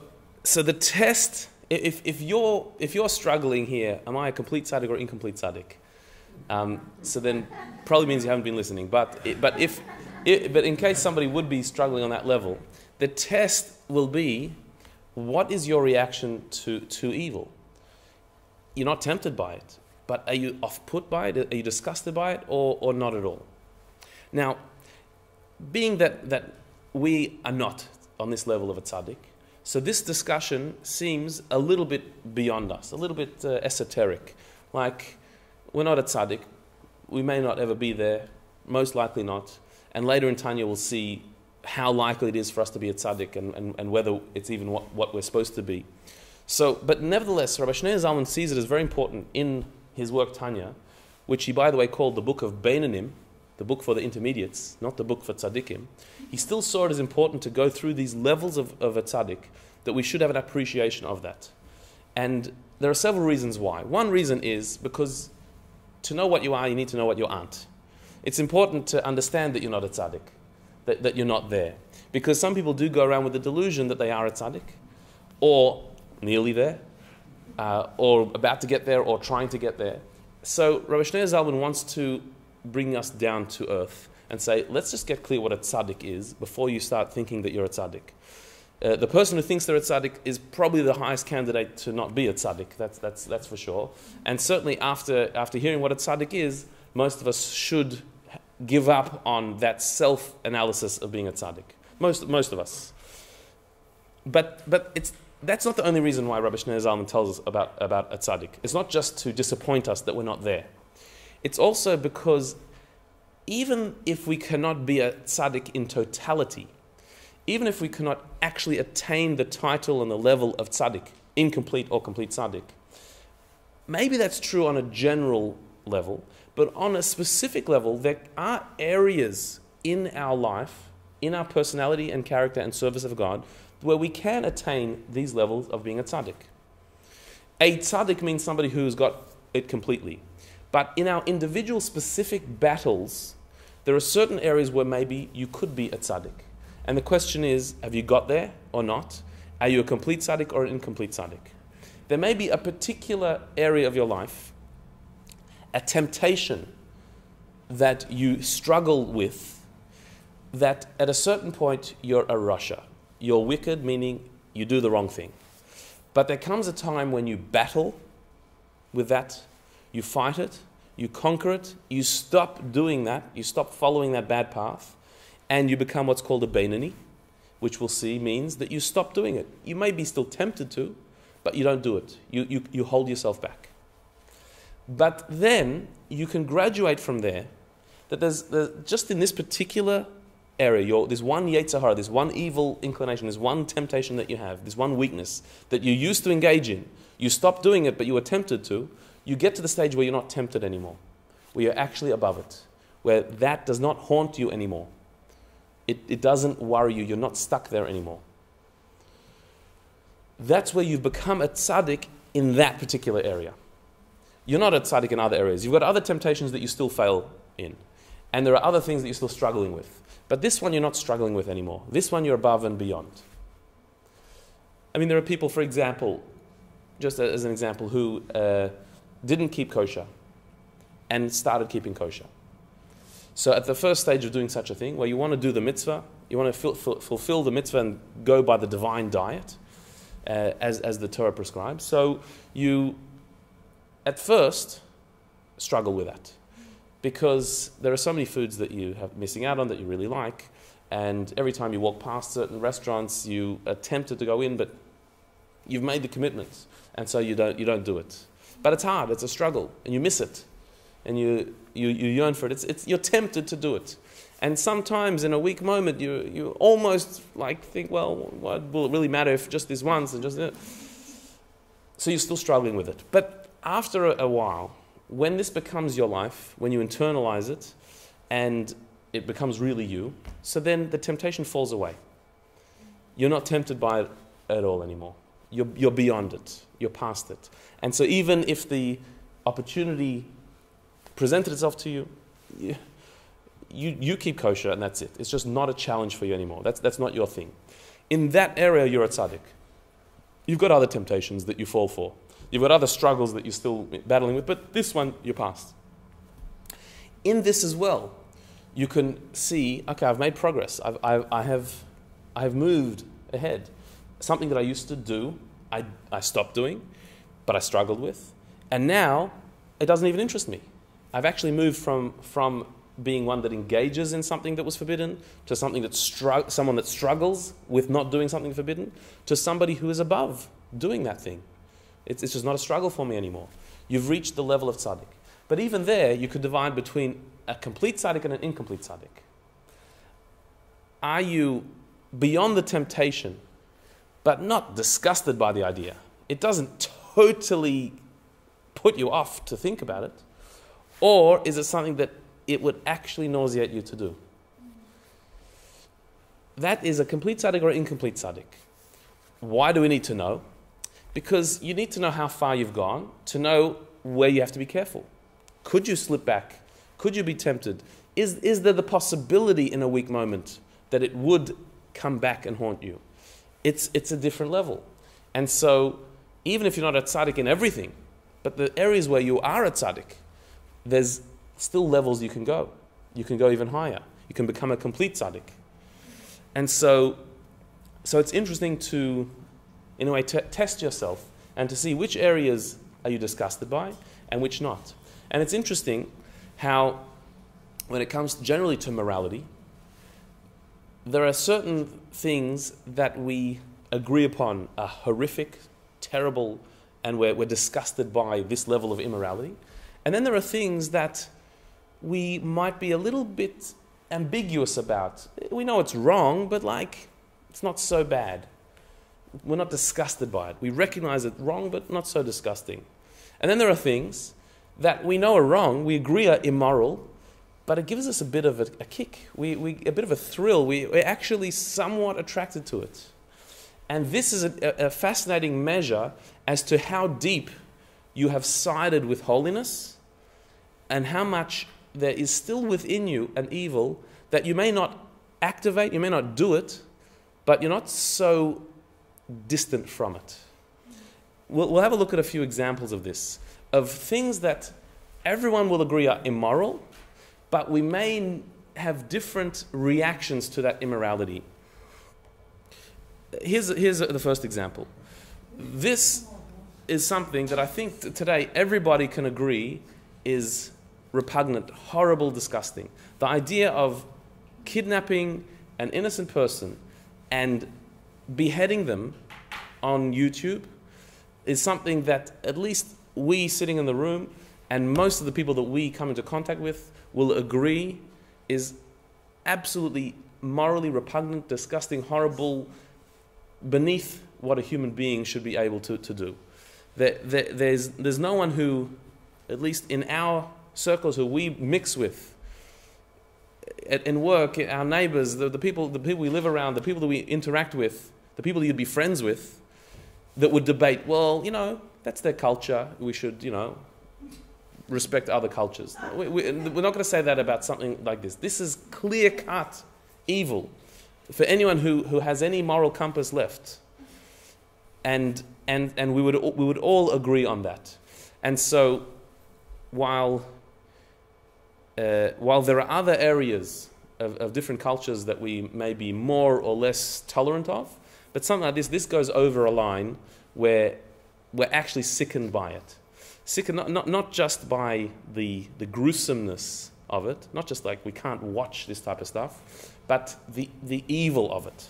the test, if you're struggling here, am I a complete tzaddik or incomplete tzaddik? So then probably means you haven't been listening. But in case somebody would be struggling on that level, the test will be, what is your reaction to evil? You're not tempted by it, but are you off-put by it? Are you disgusted by it, or not at all? Now, being that we are not on this level of a tzaddik, so this discussion seems a little bit beyond us, a little bit esoteric. Like, we're not a tzaddik, we may not ever be there, most likely not. And later in Tanya we'll see how likely it is for us to be a tzaddik and whether it's even what we're supposed to be. So, but nevertheless, Rabbi Shneur Zalman sees it as very important in his work Tanya, which he, by the way, called the book of Beinanim, the book for the intermediates, not the book for tzaddikim. He still saw it as important to go through these levels of a tzaddik, that we should have an appreciation of that. And there are several reasons why. One reason is because to know what you are, you need to know what you aren't. It's important to understand that you're not a tzaddik, that you're not there. Because some people do go around with the delusion that they are a tzaddik, or nearly there, or about to get there, or trying to get there. So Rabbi Shneur Zalman wants to bring us down to earth and say, let's just get clear what a tzaddik is before you start thinking that you're a tzaddik. The person who thinks they're a tzaddik is probably the highest candidate to not be a tzaddik, that's for sure. And certainly after hearing what a tzaddik is, most of us should give up on that self-analysis of being a tzaddik. Most of us. But that's not the only reason why Rabbi Shneur Zalman tells us about a tzaddik. It's not just to disappoint us that we're not there. It's also because even if we cannot be a tzaddik in totality, even if we cannot actually attain the title and the level of tzaddik, incomplete or complete tzaddik, maybe that's true on a general level, but on a specific level, there are areas in our life, in our personality and character and service of God, where we can attain these levels of being a tzaddik. A tzaddik means somebody who's got it completely. But in our individual specific battles, there are certain areas where maybe you could be a tzaddik. And the question is, have you got there or not? Are you a complete tzaddik or an incomplete tzaddik? There may be a particular area of your life, a temptation that you struggle with, that at a certain point you're a rasha. You're wicked, meaning you do the wrong thing. But there comes a time when you battle with that, you fight it, You conquer it, you stop doing that, you stop following that bad path, and you become what's called a Beinani, which we'll see means that you stop doing it. You may be still tempted to, but you don't do it. You hold yourself back. But then you can graduate from there, that there's just in this particular area, there's one Yetzer Hara, there's one evil inclination, there's one temptation that you have, there's one weakness that you used to engage in. You stop doing it, but you were tempted to. You get to the stage where you're not tempted anymore, where you're actually above it, where that does not haunt you anymore. It doesn't worry you. You're not stuck there anymore. That's where you've become a tzaddik in that particular area. You're not a tzaddik in other areas. You've got other temptations that you still fail in. And there are other things that you're still struggling with. But this one you're not struggling with anymore. This one you're above and beyond. I mean, there are people, for example, just as an example, who didn't keep kosher and started keeping kosher. So at the first stage of doing such a thing, where you want to do the mitzvah, you want to fulfill the mitzvah and go by the divine diet, as the Torah prescribes. So you, at first, struggle with that. Because there are so many foods that you have missing out on that you really like, and every time you walk past certain restaurants, you are tempted to go in, but you've made the commitment, and so you don't do it. But it's hard, it's a struggle, and you miss it, and you yearn for it. You're tempted to do it. And sometimes in a weak moment, you almost like think, well, what will it really matter if just this once and just... So you're still struggling with it. But after a while, when this becomes your life, when you internalize it, and it becomes really you, so then the temptation falls away. You're not tempted by it at all anymore. You're beyond it. You're past it. And so even if the opportunity presented itself to you, you keep kosher and that's it. It's just not a challenge for you anymore. That's not your thing. In that area, you're a tzaddik. You've got other temptations that you fall for. You've got other struggles that you're still battling with, but this one, you're past. In this as well, you can see, okay, I've made progress. I have moved ahead. Something that I used to do, I stopped doing, but I struggled with. And now, it doesn't even interest me. I've actually moved from being one that engages in something that was forbidden to something someone that struggles with not doing something forbidden to somebody who is above doing that thing. It's just not a struggle for me anymore. You've reached the level of tzaddik. But even there, you could divide between a complete tzaddik and an incomplete tzaddik. Are you beyond the temptation, but not disgusted by the idea? It doesn't totally put you off to think about it. Or is it something that it would actually nauseate you to do? That is a complete tzaddik or an incomplete tzaddik. Why do we need to know? Because you need to know how far you've gone to know where you have to be careful. Could you slip back? Could you be tempted? Is there the possibility in a weak moment that it would come back and haunt you? It's a different level. And so, even if you're not a tzaddik in everything, but the areas where you are a tzaddik, there's still levels you can go. You can go even higher. You can become a complete tzaddik. And so it's interesting to, in a way, test yourself and to see which areas are you disgusted by and which not. And it's interesting how, when it comes generally to morality, there are certain things that we agree upon are horrific, terrible, and we're disgusted by this level of immorality. And then there are things that we might be a little bit ambiguous about. We know it's wrong, but it's not so bad. We're not disgusted by it. We recognize it wrong, but not so disgusting. And then there are things that we know are wrong, we agree are immoral, but it gives us a bit of a kick, a bit of a thrill. We're actually somewhat attracted to it. And this is a fascinating measure as to how deep you have sided with holiness and how much there is still within you an evil that you may not activate, you may not do it, but you're not so distant from it. We'll have a look at a few examples of this, of things that everyone will agree are immoral, but we may have different reactions to that immorality. Here's the first example. This is something that I think today everybody can agree is repugnant, horrible, disgusting. The idea of kidnapping an innocent person and beheading them on YouTube is something that at least we sitting in the room and most of the people that we come into contact with will agree is absolutely morally repugnant, disgusting, horrible, beneath what a human being should be able to do. There's no one who, at least in our circles who we mix with, in work, our neighbors, the people we live around, the people that we interact with, the people that you'd be friends with, that would debate, well, that's their culture, we should, respect other cultures. We're not going to say that about something like this. This is clear-cut evil for anyone who has any moral compass left. And we would all agree on that. And so while there are other areas of different cultures that we may be more or less tolerant of, but something like this goes over a line where we're actually sickened by it. Sickened not just by the gruesomeness of it, not just like we can't watch this type of stuff, but the evil of it.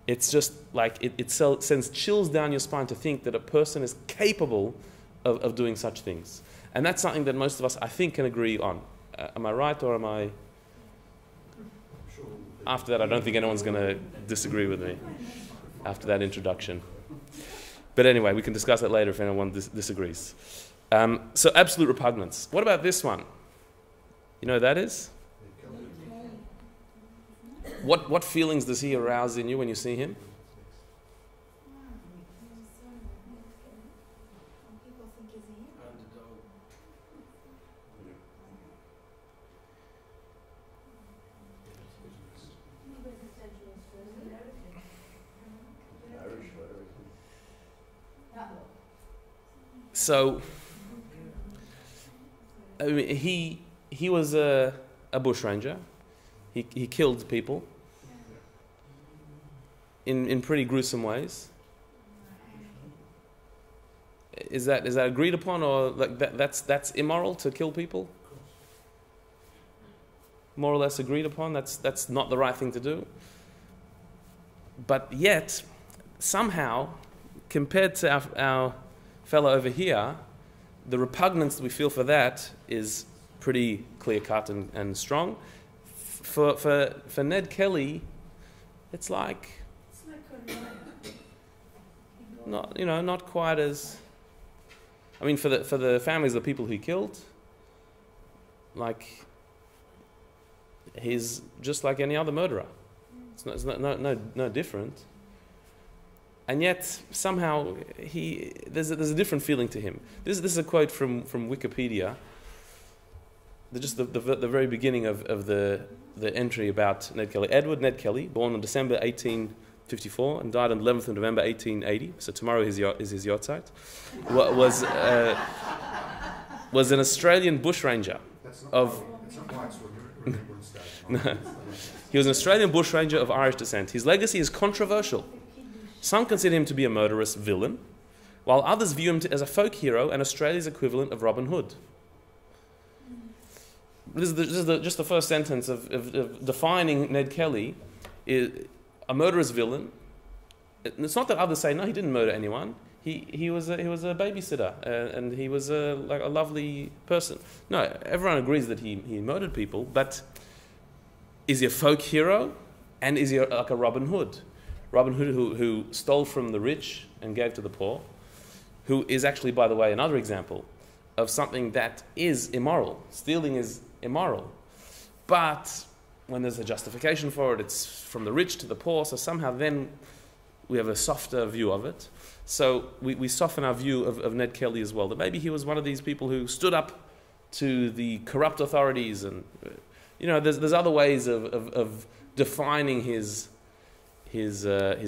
It's just like it sends chills down your spine to think that a person is capable of doing such things. And that's something that most of us, I think, can agree on. Am I right or am I... After that, I don't think anyone's going to disagree with me after that introduction. But anyway, we can discuss that later if anyone disagrees. So absolute repugnance. What about this one? You know what that is? What feelings does he arouse in you when you see him? So, I mean, he was a bushranger. He killed people in pretty gruesome ways. Is that agreed upon, or like that's immoral to kill people? More or less agreed upon. That's not the right thing to do. But yet, somehow, compared to our fellow over here, the repugnance that we feel for that is pretty clear-cut and strong. For Ned Kelly, it's like not quite as. I mean, for the families of the people he killed, like he's just like any other murderer. It's no different. And yet somehow there's a different feeling to him. This is a quote from Wikipedia. Just the very beginning of the entry about Ned Kelly. Edward Ned Kelly, born on December 1854 and died on 11th of November 1880. So tomorrow is his yahrzeit. Was an Australian bushranger of. No. He was an Australian bushranger of Irish descent. His legacy is controversial. Some consider him to be a murderous villain, while others view him as a folk hero and Australia's equivalent of Robin Hood. This is just the first sentence of defining Ned Kelly, a murderous villain. It's not that others say, no, he didn't murder anyone. He was a babysitter, and he was like a lovely person. No, everyone agrees that he murdered people, but is he a folk hero, and is he like a Robin Hood? Robin Hood who stole from the rich and gave to the poor, who is actually, by the way, another example of something that is immoral. Stealing is immoral. But when there's a justification for it, it's from the rich to the poor, so somehow then we have a softer view of it. So we soften our view of Ned Kelly as well, that maybe he was one of these people who stood up to the corrupt authorities, and there's other ways of defining his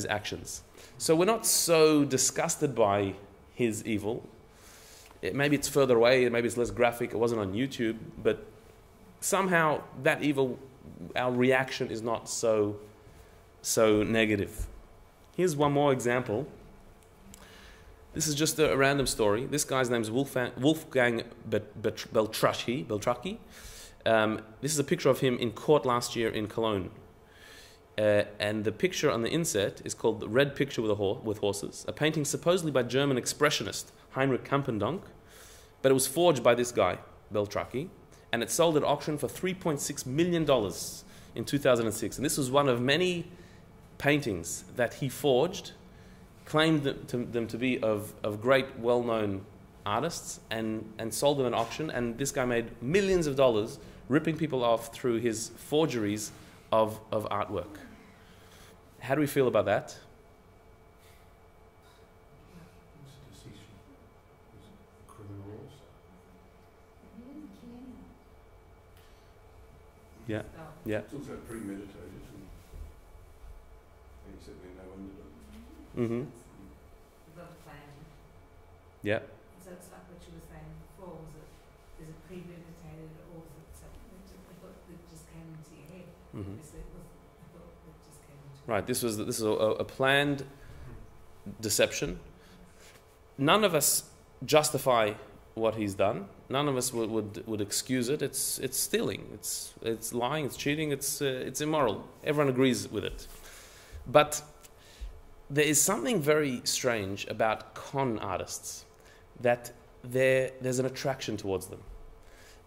actions. So we're not so disgusted by his evil. Maybe it's further away, maybe it's less graphic, it wasn't on YouTube, but somehow that evil, our reaction is not so negative. Here's one more example. This is just a random story. This guy's name is Wolfgang Beltracchi. This is a picture of him in court last year in Cologne. And the picture on the inset is called The Red Picture with Horses, a painting supposedly by German expressionist Heinrich Campendonck, but it was forged by this guy, Beltracchi, and it sold at auction for $3.6 million in 2006. And this was one of many paintings that he forged, claimed them to be of great, well-known artists, and sold them at auction. And this guy made millions of dollars ripping people off through his forgeries of artwork. How do we feel about that? Yeah, yeah. It's also premeditated, and he said we know under it. Mm-hmm. Got a plan. Yeah. So it's like what you were saying before, is it premeditated or is it something that just came into your head? Mm-hmm. Is it was a thought that just came into your head? Right, this is a planned deception. None of us justify what he's done. None of us would excuse it. It's stealing. It's lying. It's cheating. It's immoral. Everyone agrees with it. But there is something very strange about con artists, that there's an attraction towards them.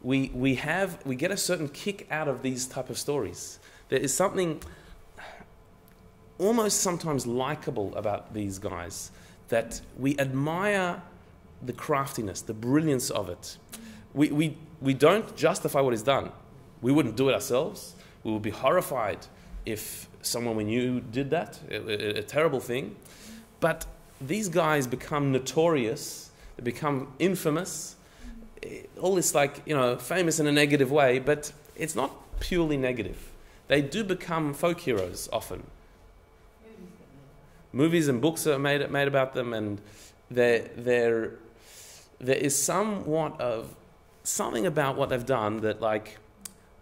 We get a certain kick out of these type of stories. There is something almost sometimes likable about these guys, that we admire the craftiness, the brilliance of it. We don't justify what is done. We wouldn't do it ourselves. We would be horrified if someone we knew did that, a terrible thing. But these guys become notorious, they become infamous, all this famous in a negative way, but it's not purely negative. They do become folk heroes often. Movies and books are made about them, and there is something about what they've done that, like,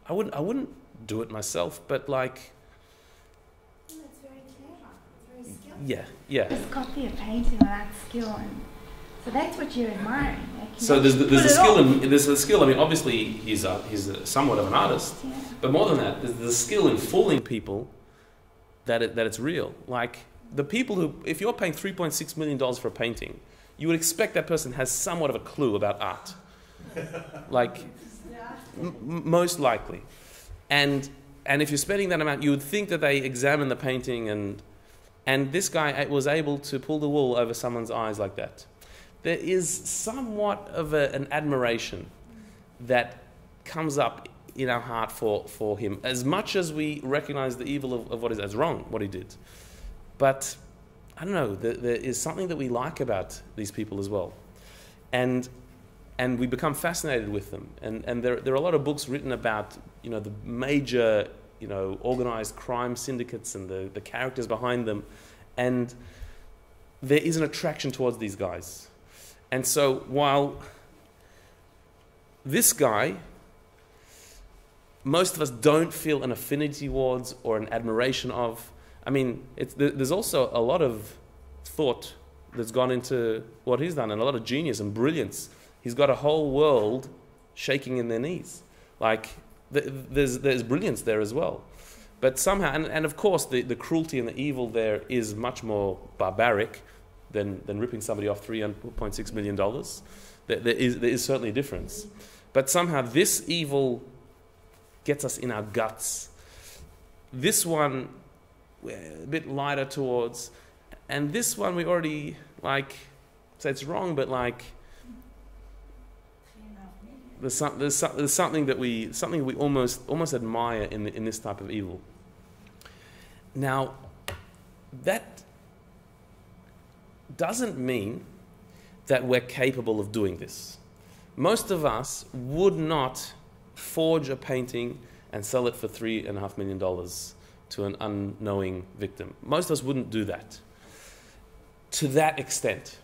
I wouldn't do it myself, but like. Well, it's very clever. It's very skillful. Yeah. Just copy a painting without skill, and so that's what you're admiring. Like, So there's the skill. I mean, obviously he's somewhat of an artist, yeah. but more than that, there's the skill in fooling people that it's real. Like the people who, if you're paying $3.6 million for a painting, you would expect that person has somewhat of a clue about art, like most likely, and if you're spending that amount, you would think that they examine the painting, and this guy was able to pull the wool over someone's eyes like that. There is somewhat of an admiration that comes up in our heart for him, as much as we recognize the evil of what is wrong, what he did. But I don't know, there is something that we like about these people as well. And we become fascinated with them. And there are a lot of books written about, the major, organized crime syndicates and the characters behind them. And there is an attraction towards these guys. And so while this guy, most of us don't feel an affinity towards or an admiration of, I mean, there's also a lot of thought that's gone into what he's done, and a lot of genius and brilliance. He's got a whole world shaking in their knees. Like, there's brilliance there as well. But somehow, and of course, the cruelty and the evil there is much more barbaric than ripping somebody off $3.6 million. There is certainly a difference. But somehow this evil gets us in our guts. This one, we're a bit lighter towards. And this one we already, say it's wrong, but there's something that we almost admire in this type of evil. Now, that doesn't mean that we're capable of doing this. Most of us would not forge a painting and sell it for $3.5 million to an unknowing victim. Most of us wouldn't do that to that extent.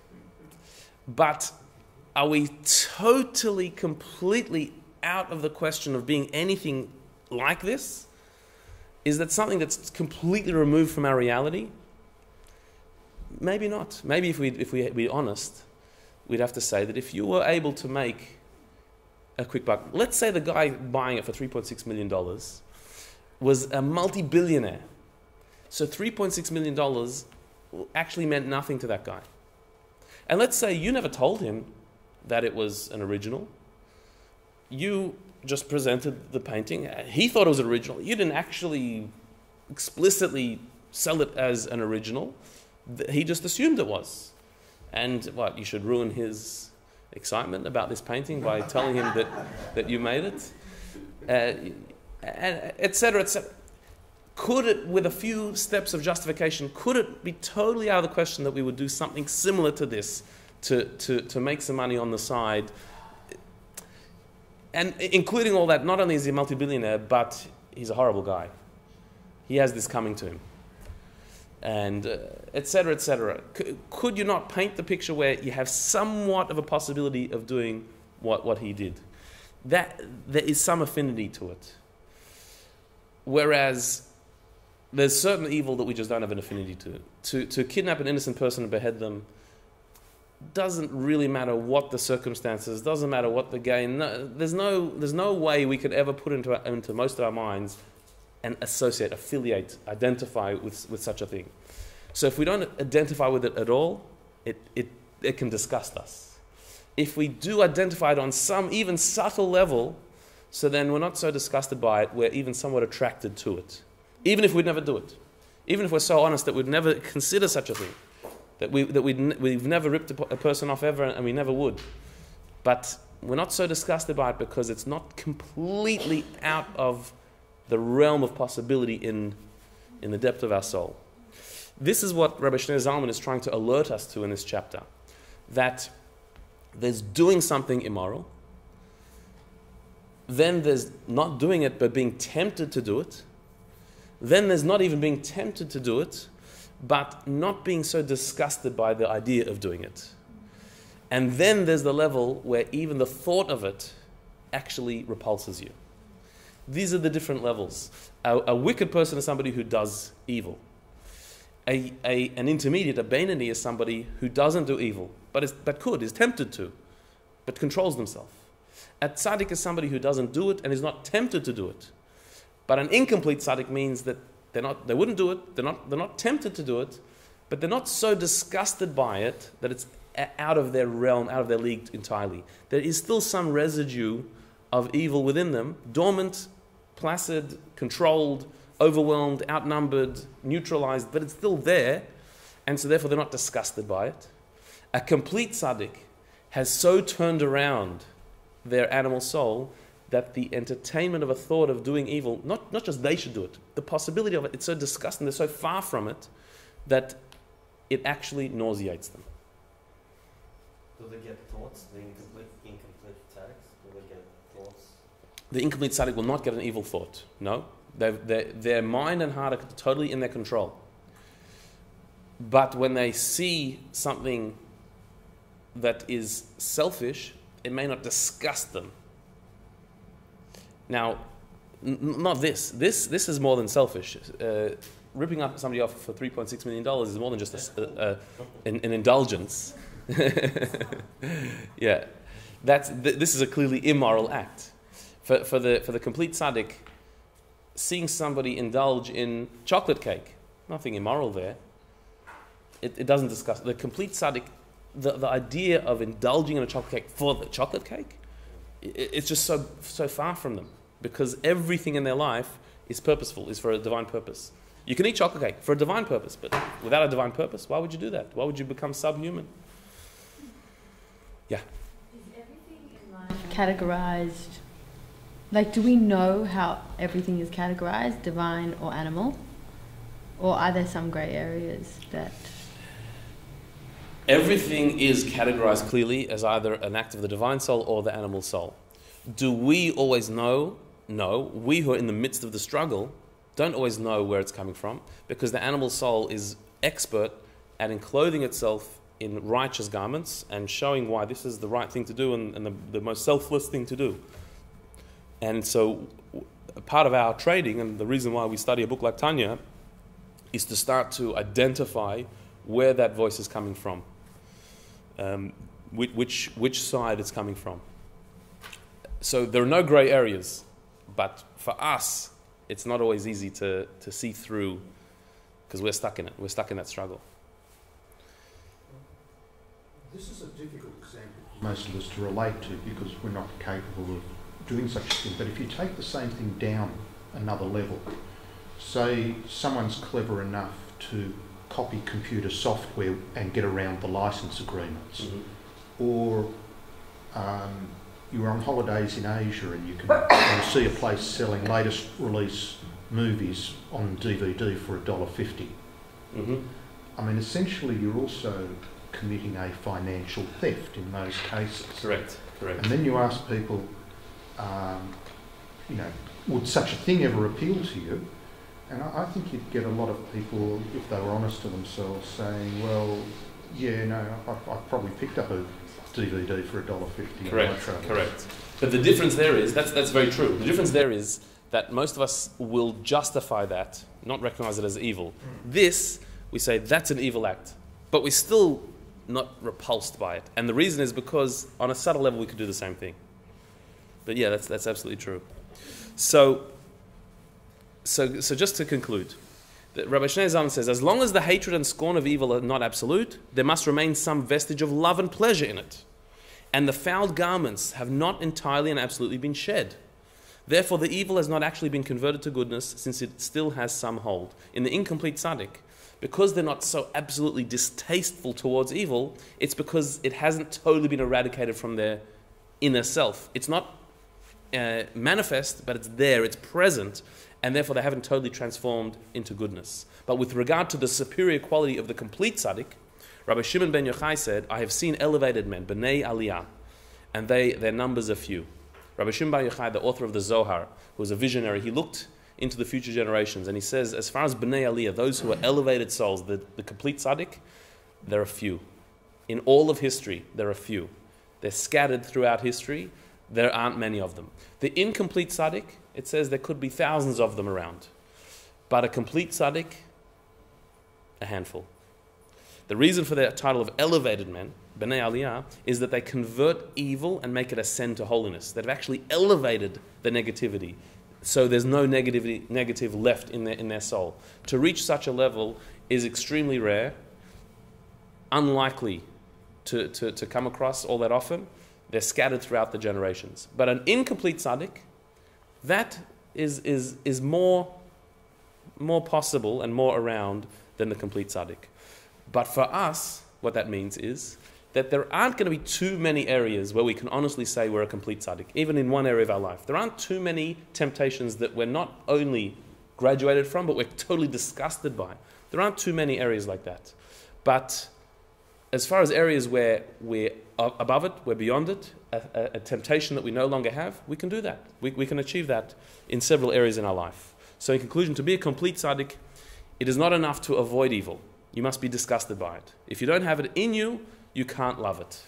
But are we totally, completely out of the question of being anything like this? Is that something that's completely removed from our reality? Maybe not. Maybe if we're honest, we'd have to say that if you were able to make a quick buck, let's say the guy buying it for $3.6 million was a multi-billionaire. So $3.6 million actually meant nothing to that guy. And let's say you never told him that it was an original. You just presented the painting. He thought it was original. You didn't actually explicitly sell it as an original. He just assumed it was. And what, you should ruin his excitement about this painting by telling him that you made it, etc., etc. Could it, with a few steps of justification, could it be totally out of the question that we would do something similar to this to make some money on the side? And including all that, not only is he a multi-billionaire, but he's a horrible guy. He has this coming to him. And etc., etc. Could you not paint the picture where you have somewhat of a possibility of doing what he did? That there is some affinity to it. Whereas there's certain evil that we just don't have an affinity to. To kidnap an innocent person and behead them doesn't really matter what the circumstances, doesn't matter what the gain. No, there's no way we could ever put into most of our minds and associate, affiliate, identify with such a thing. So if we don't identify with it at all, it can disgust us. If we do identify it on some even subtle level, so then we're not so disgusted by it, we're even somewhat attracted to it. Even if we'd never do it. Even if we're so honest that we'd never consider such a thing. That we've never ripped a person off ever, and we never would. But we're not so disgusted by it because it's not completely out of the realm of possibility in the depth of our soul. This is what Rabbi Shneur Zalman is trying to alert us to in this chapter. That there's doing something immoral. Then there's not doing it but being tempted to do it. Then there's not even being tempted to do it, but not being so disgusted by the idea of doing it. And then there's the level where even the thought of it actually repulses you. These are the different levels. A wicked person is somebody who does evil. An intermediate, a Beinoni, is somebody who doesn't do evil, but is tempted to, but controls themselves. A tzaddik is somebody who doesn't do it and is not tempted to do it. But an incomplete tzaddik means that they wouldn't do it, they're not tempted to do it, but they're not so disgusted by it that it's out of their realm, out of their league entirely. There is still some residue of evil within them, dormant, placid, controlled, overwhelmed, outnumbered, neutralized, but it's still there, and so therefore they're not disgusted by it. A complete tzaddik has so turned around their animal soul that the entertainment of a thought of doing evil, not just they should do it, the possibility of it, it's so disgusting, they're so far from it, that it actually nauseates them. Do they get thoughts, the incomplete tzaddiks? Do they get thoughts? The incomplete tzaddik will not get an evil thought, no. Their mind and heart are totally in their control. But when they see something that is selfish, it may not disgust them. Now, not this. This is more than selfish. Ripping up somebody off for $3.6 million is more than just an indulgence. Yeah, this is a clearly immoral act. For the complete tzaddik, seeing somebody indulge in chocolate cake, nothing immoral there. It doesn't disgust. The complete tzaddik, the idea of indulging in a chocolate cake for the chocolate cake, it's just so far from them, because everything in their life is purposeful, is for a divine purpose. You can eat chocolate cake for a divine purpose, but without a divine purpose, why would you do that? Why would you become subhuman? Yeah. Is everything in life categorized? Like, do we know how everything is categorized, divine or animal? Or are there some grey areas that... Everything is categorized clearly as either an act of the divine soul or the animal soul. Do we always know? No. We who are in the midst of the struggle don't always know where it's coming from, because the animal soul is expert at enclothing itself in righteous garments and showing why this is the right thing to do and the most selfless thing to do. And so part of our training, and the reason why we study a book like Tanya, is to start to identify where that voice is coming from, which side it's coming from. So there are no grey areas, but for us, it's not always easy to see through, because we're stuck in it. We're stuck in that struggle. This is a difficult example for most of us to relate to because we're not capable of doing such a thing. But if you take the same thing down another level, say someone's clever enough to copy computer software and get around the license agreements, or you're on holidays in Asia and you see a place selling latest release movies on DVD for $1.50. I mean, essentially you're also committing a financial theft in those cases. Correct. And then you ask people, would such a thing ever appeal to you? And I think you'd get a lot of people, if they were honest to themselves, saying, well, yeah, no, I probably picked up a DVD for $1.50. Correct. But the difference there is, that's very true. The difference there is that most of us will justify that, not recognize it as evil. This, we say, that's an evil act. But we're still not repulsed by it. And the reason is because on a subtle level we could do the same thing. But yeah, that's absolutely true. So just to conclude, Rabbi Shneur Zalman says, as long as the hatred and scorn of evil are not absolute, there must remain some vestige of love and pleasure in it. And the fouled garments have not entirely and absolutely been shed. Therefore, the evil has not actually been converted to goodness, since it still has some hold. In the incomplete tzaddik, because they're not so absolutely distasteful towards evil, it's because it hasn't totally been eradicated from their inner self. It's not manifest, but it's there, it's present, and therefore they haven't totally transformed into goodness. But with regard to the superior quality of the complete tzaddik, Rabbi Shimon ben Yochai said, I have seen elevated men, b'nei aliyah, and their numbers are few. Rabbi Shimon ben Yochai, the author of the Zohar, who was a visionary, he looked into the future generations, and he says, as far as b'nei aliyah, those who are elevated souls, the complete tzaddik, there are few. In all of history, there are few. They're scattered throughout history. There aren't many of them. The incomplete tzaddik, it says there could be thousands of them around. But a complete tzaddik, a handful. The reason for their title of elevated men, b'nei aliyah, is that they convert evil and make it ascend to holiness. They've actually elevated the negativity. So there's no negative left in their soul. To reach such a level is extremely rare, unlikely to come across all that often. They're scattered throughout the generations. But an incomplete tzaddik, that is more possible and more around than the complete tzaddik. But for us, what that means is that there aren't going to be too many areas where we can honestly say we're a complete tzaddik, even in one area of our life. There aren't too many temptations that we're not only graduated from, but we're totally disgusted by. There aren't too many areas like that. But as far as areas where we're above it, we're beyond it, a temptation that we no longer have, we can do that. We can achieve that in several areas in our life. So in conclusion, to be a complete tzaddik, it is not enough to avoid evil. You must be disgusted by it. If you don't have it in you, you can't love it.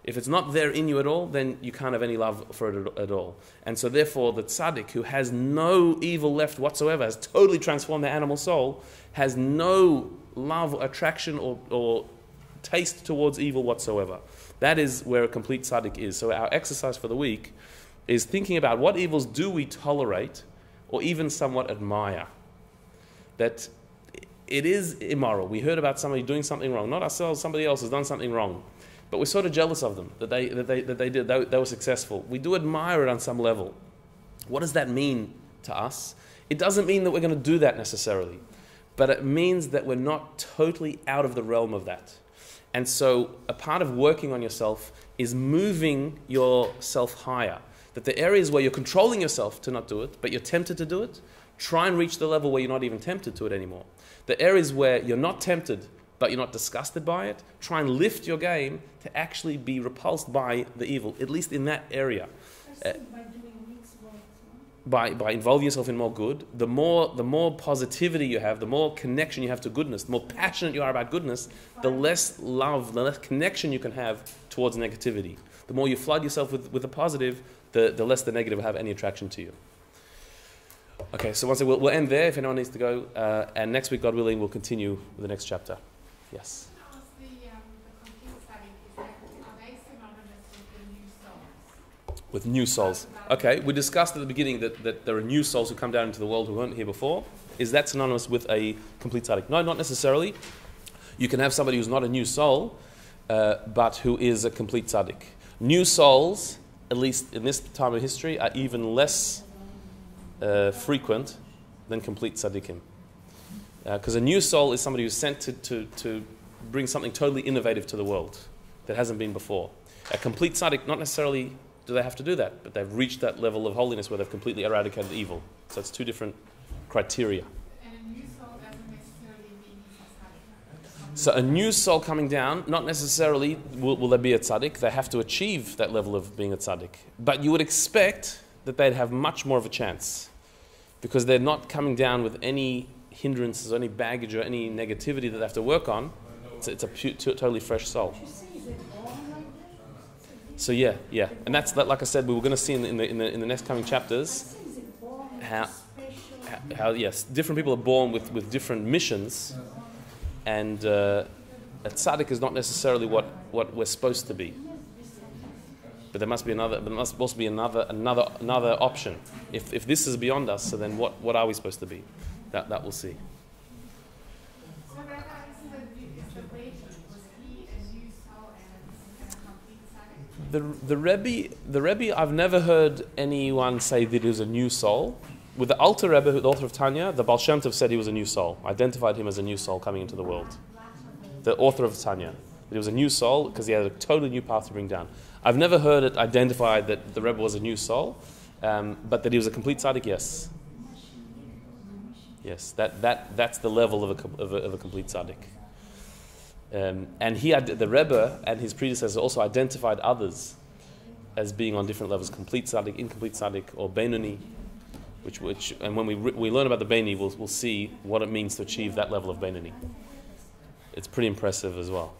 If it's not there in you at all, then you can't have any love for it at all. And so therefore, the tzaddik who has no evil left whatsoever, has totally transformed their animal soul, has no love, attraction, or taste towards evil whatsoever. That is where a complete tzaddik is. So our exercise for the week is thinking about what evils do we tolerate or even somewhat admire. That it is immoral. We heard about somebody doing something wrong. Not ourselves, somebody else has done something wrong. But we're sort of jealous of them, that they were successful. We do admire it on some level. What does that mean to us? It doesn't mean that we're going to do that necessarily. But it means that we're not totally out of the realm of that. And so a part of working on yourself is moving yourself higher. That the areas where you're controlling yourself to not do it, but you're tempted to do it, try and reach the level where you're not even tempted to it anymore. The areas where you're not tempted, but you're not disgusted by it, try and lift your game to actually be repulsed by the evil, at least in that area. By involving yourself in more good, the more positivity you have, the more connection you have to goodness, the more passionate you are about goodness, the less love, the less connection you can have towards negativity. The more you flood yourself with the positive, the less the negative will have any attraction to you. Okay, so once again, we'll end there if anyone needs to go. And next week, God willing, we'll continue with the next chapter. Yes. With new souls. Okay, we discussed at the beginning that there are new souls who come down into the world who weren't here before. Is that synonymous with a complete tzaddik? No, not necessarily. You can have somebody who's not a new soul, but who is a complete tzaddik. New souls, at least in this time of history, are even less frequent than complete tzaddikim. Because a new soul is somebody who's sent to bring something totally innovative to the world that hasn't been before. A complete tzaddik, not necessarily do they have to do that, but they've reached that level of holiness where they've completely eradicated evil. So it's two different criteria. And a new soul doesn't necessarily mean he's a tzaddik. So a new soul coming down, not necessarily will they be a tzaddik. They have to achieve that level of being a tzaddik. But you would expect that they'd have much more of a chance because they're not coming down with any hindrances or any baggage or any negativity that they have to work on. It's a totally fresh soul. So yeah, and that's that. Like I said, we were going to see in the next coming chapters how yes, different people are born with different missions, and a tzaddik is not necessarily what we're supposed to be. But there must be another. There must also be another option. If this is beyond us, so then what are we supposed to be? That we'll see. So Rabbi, is the Rebbe, was he a new soul and a complete tzaddik? The Rebbe, I've never heard anyone say that he was a new soul. With the Alter Rebbe, the author of Tanya, the Baal Shem Tov said he was a new soul, identified him as a new soul coming into the world. The author of Tanya, that he was a new soul because he had a totally new path to bring down. I've never heard it identified that the Rebbe was a new soul, but that he was a complete tzaddik, yes. Yes, that's the level of a complete tzaddik. And the Rebbe and his predecessors also identified others as being on different levels: complete tzaddik, incomplete tzaddik, or Beinoni. Which and when we learn about the Beinoni, we'll see what it means to achieve that level of Beinoni. It's pretty impressive as well.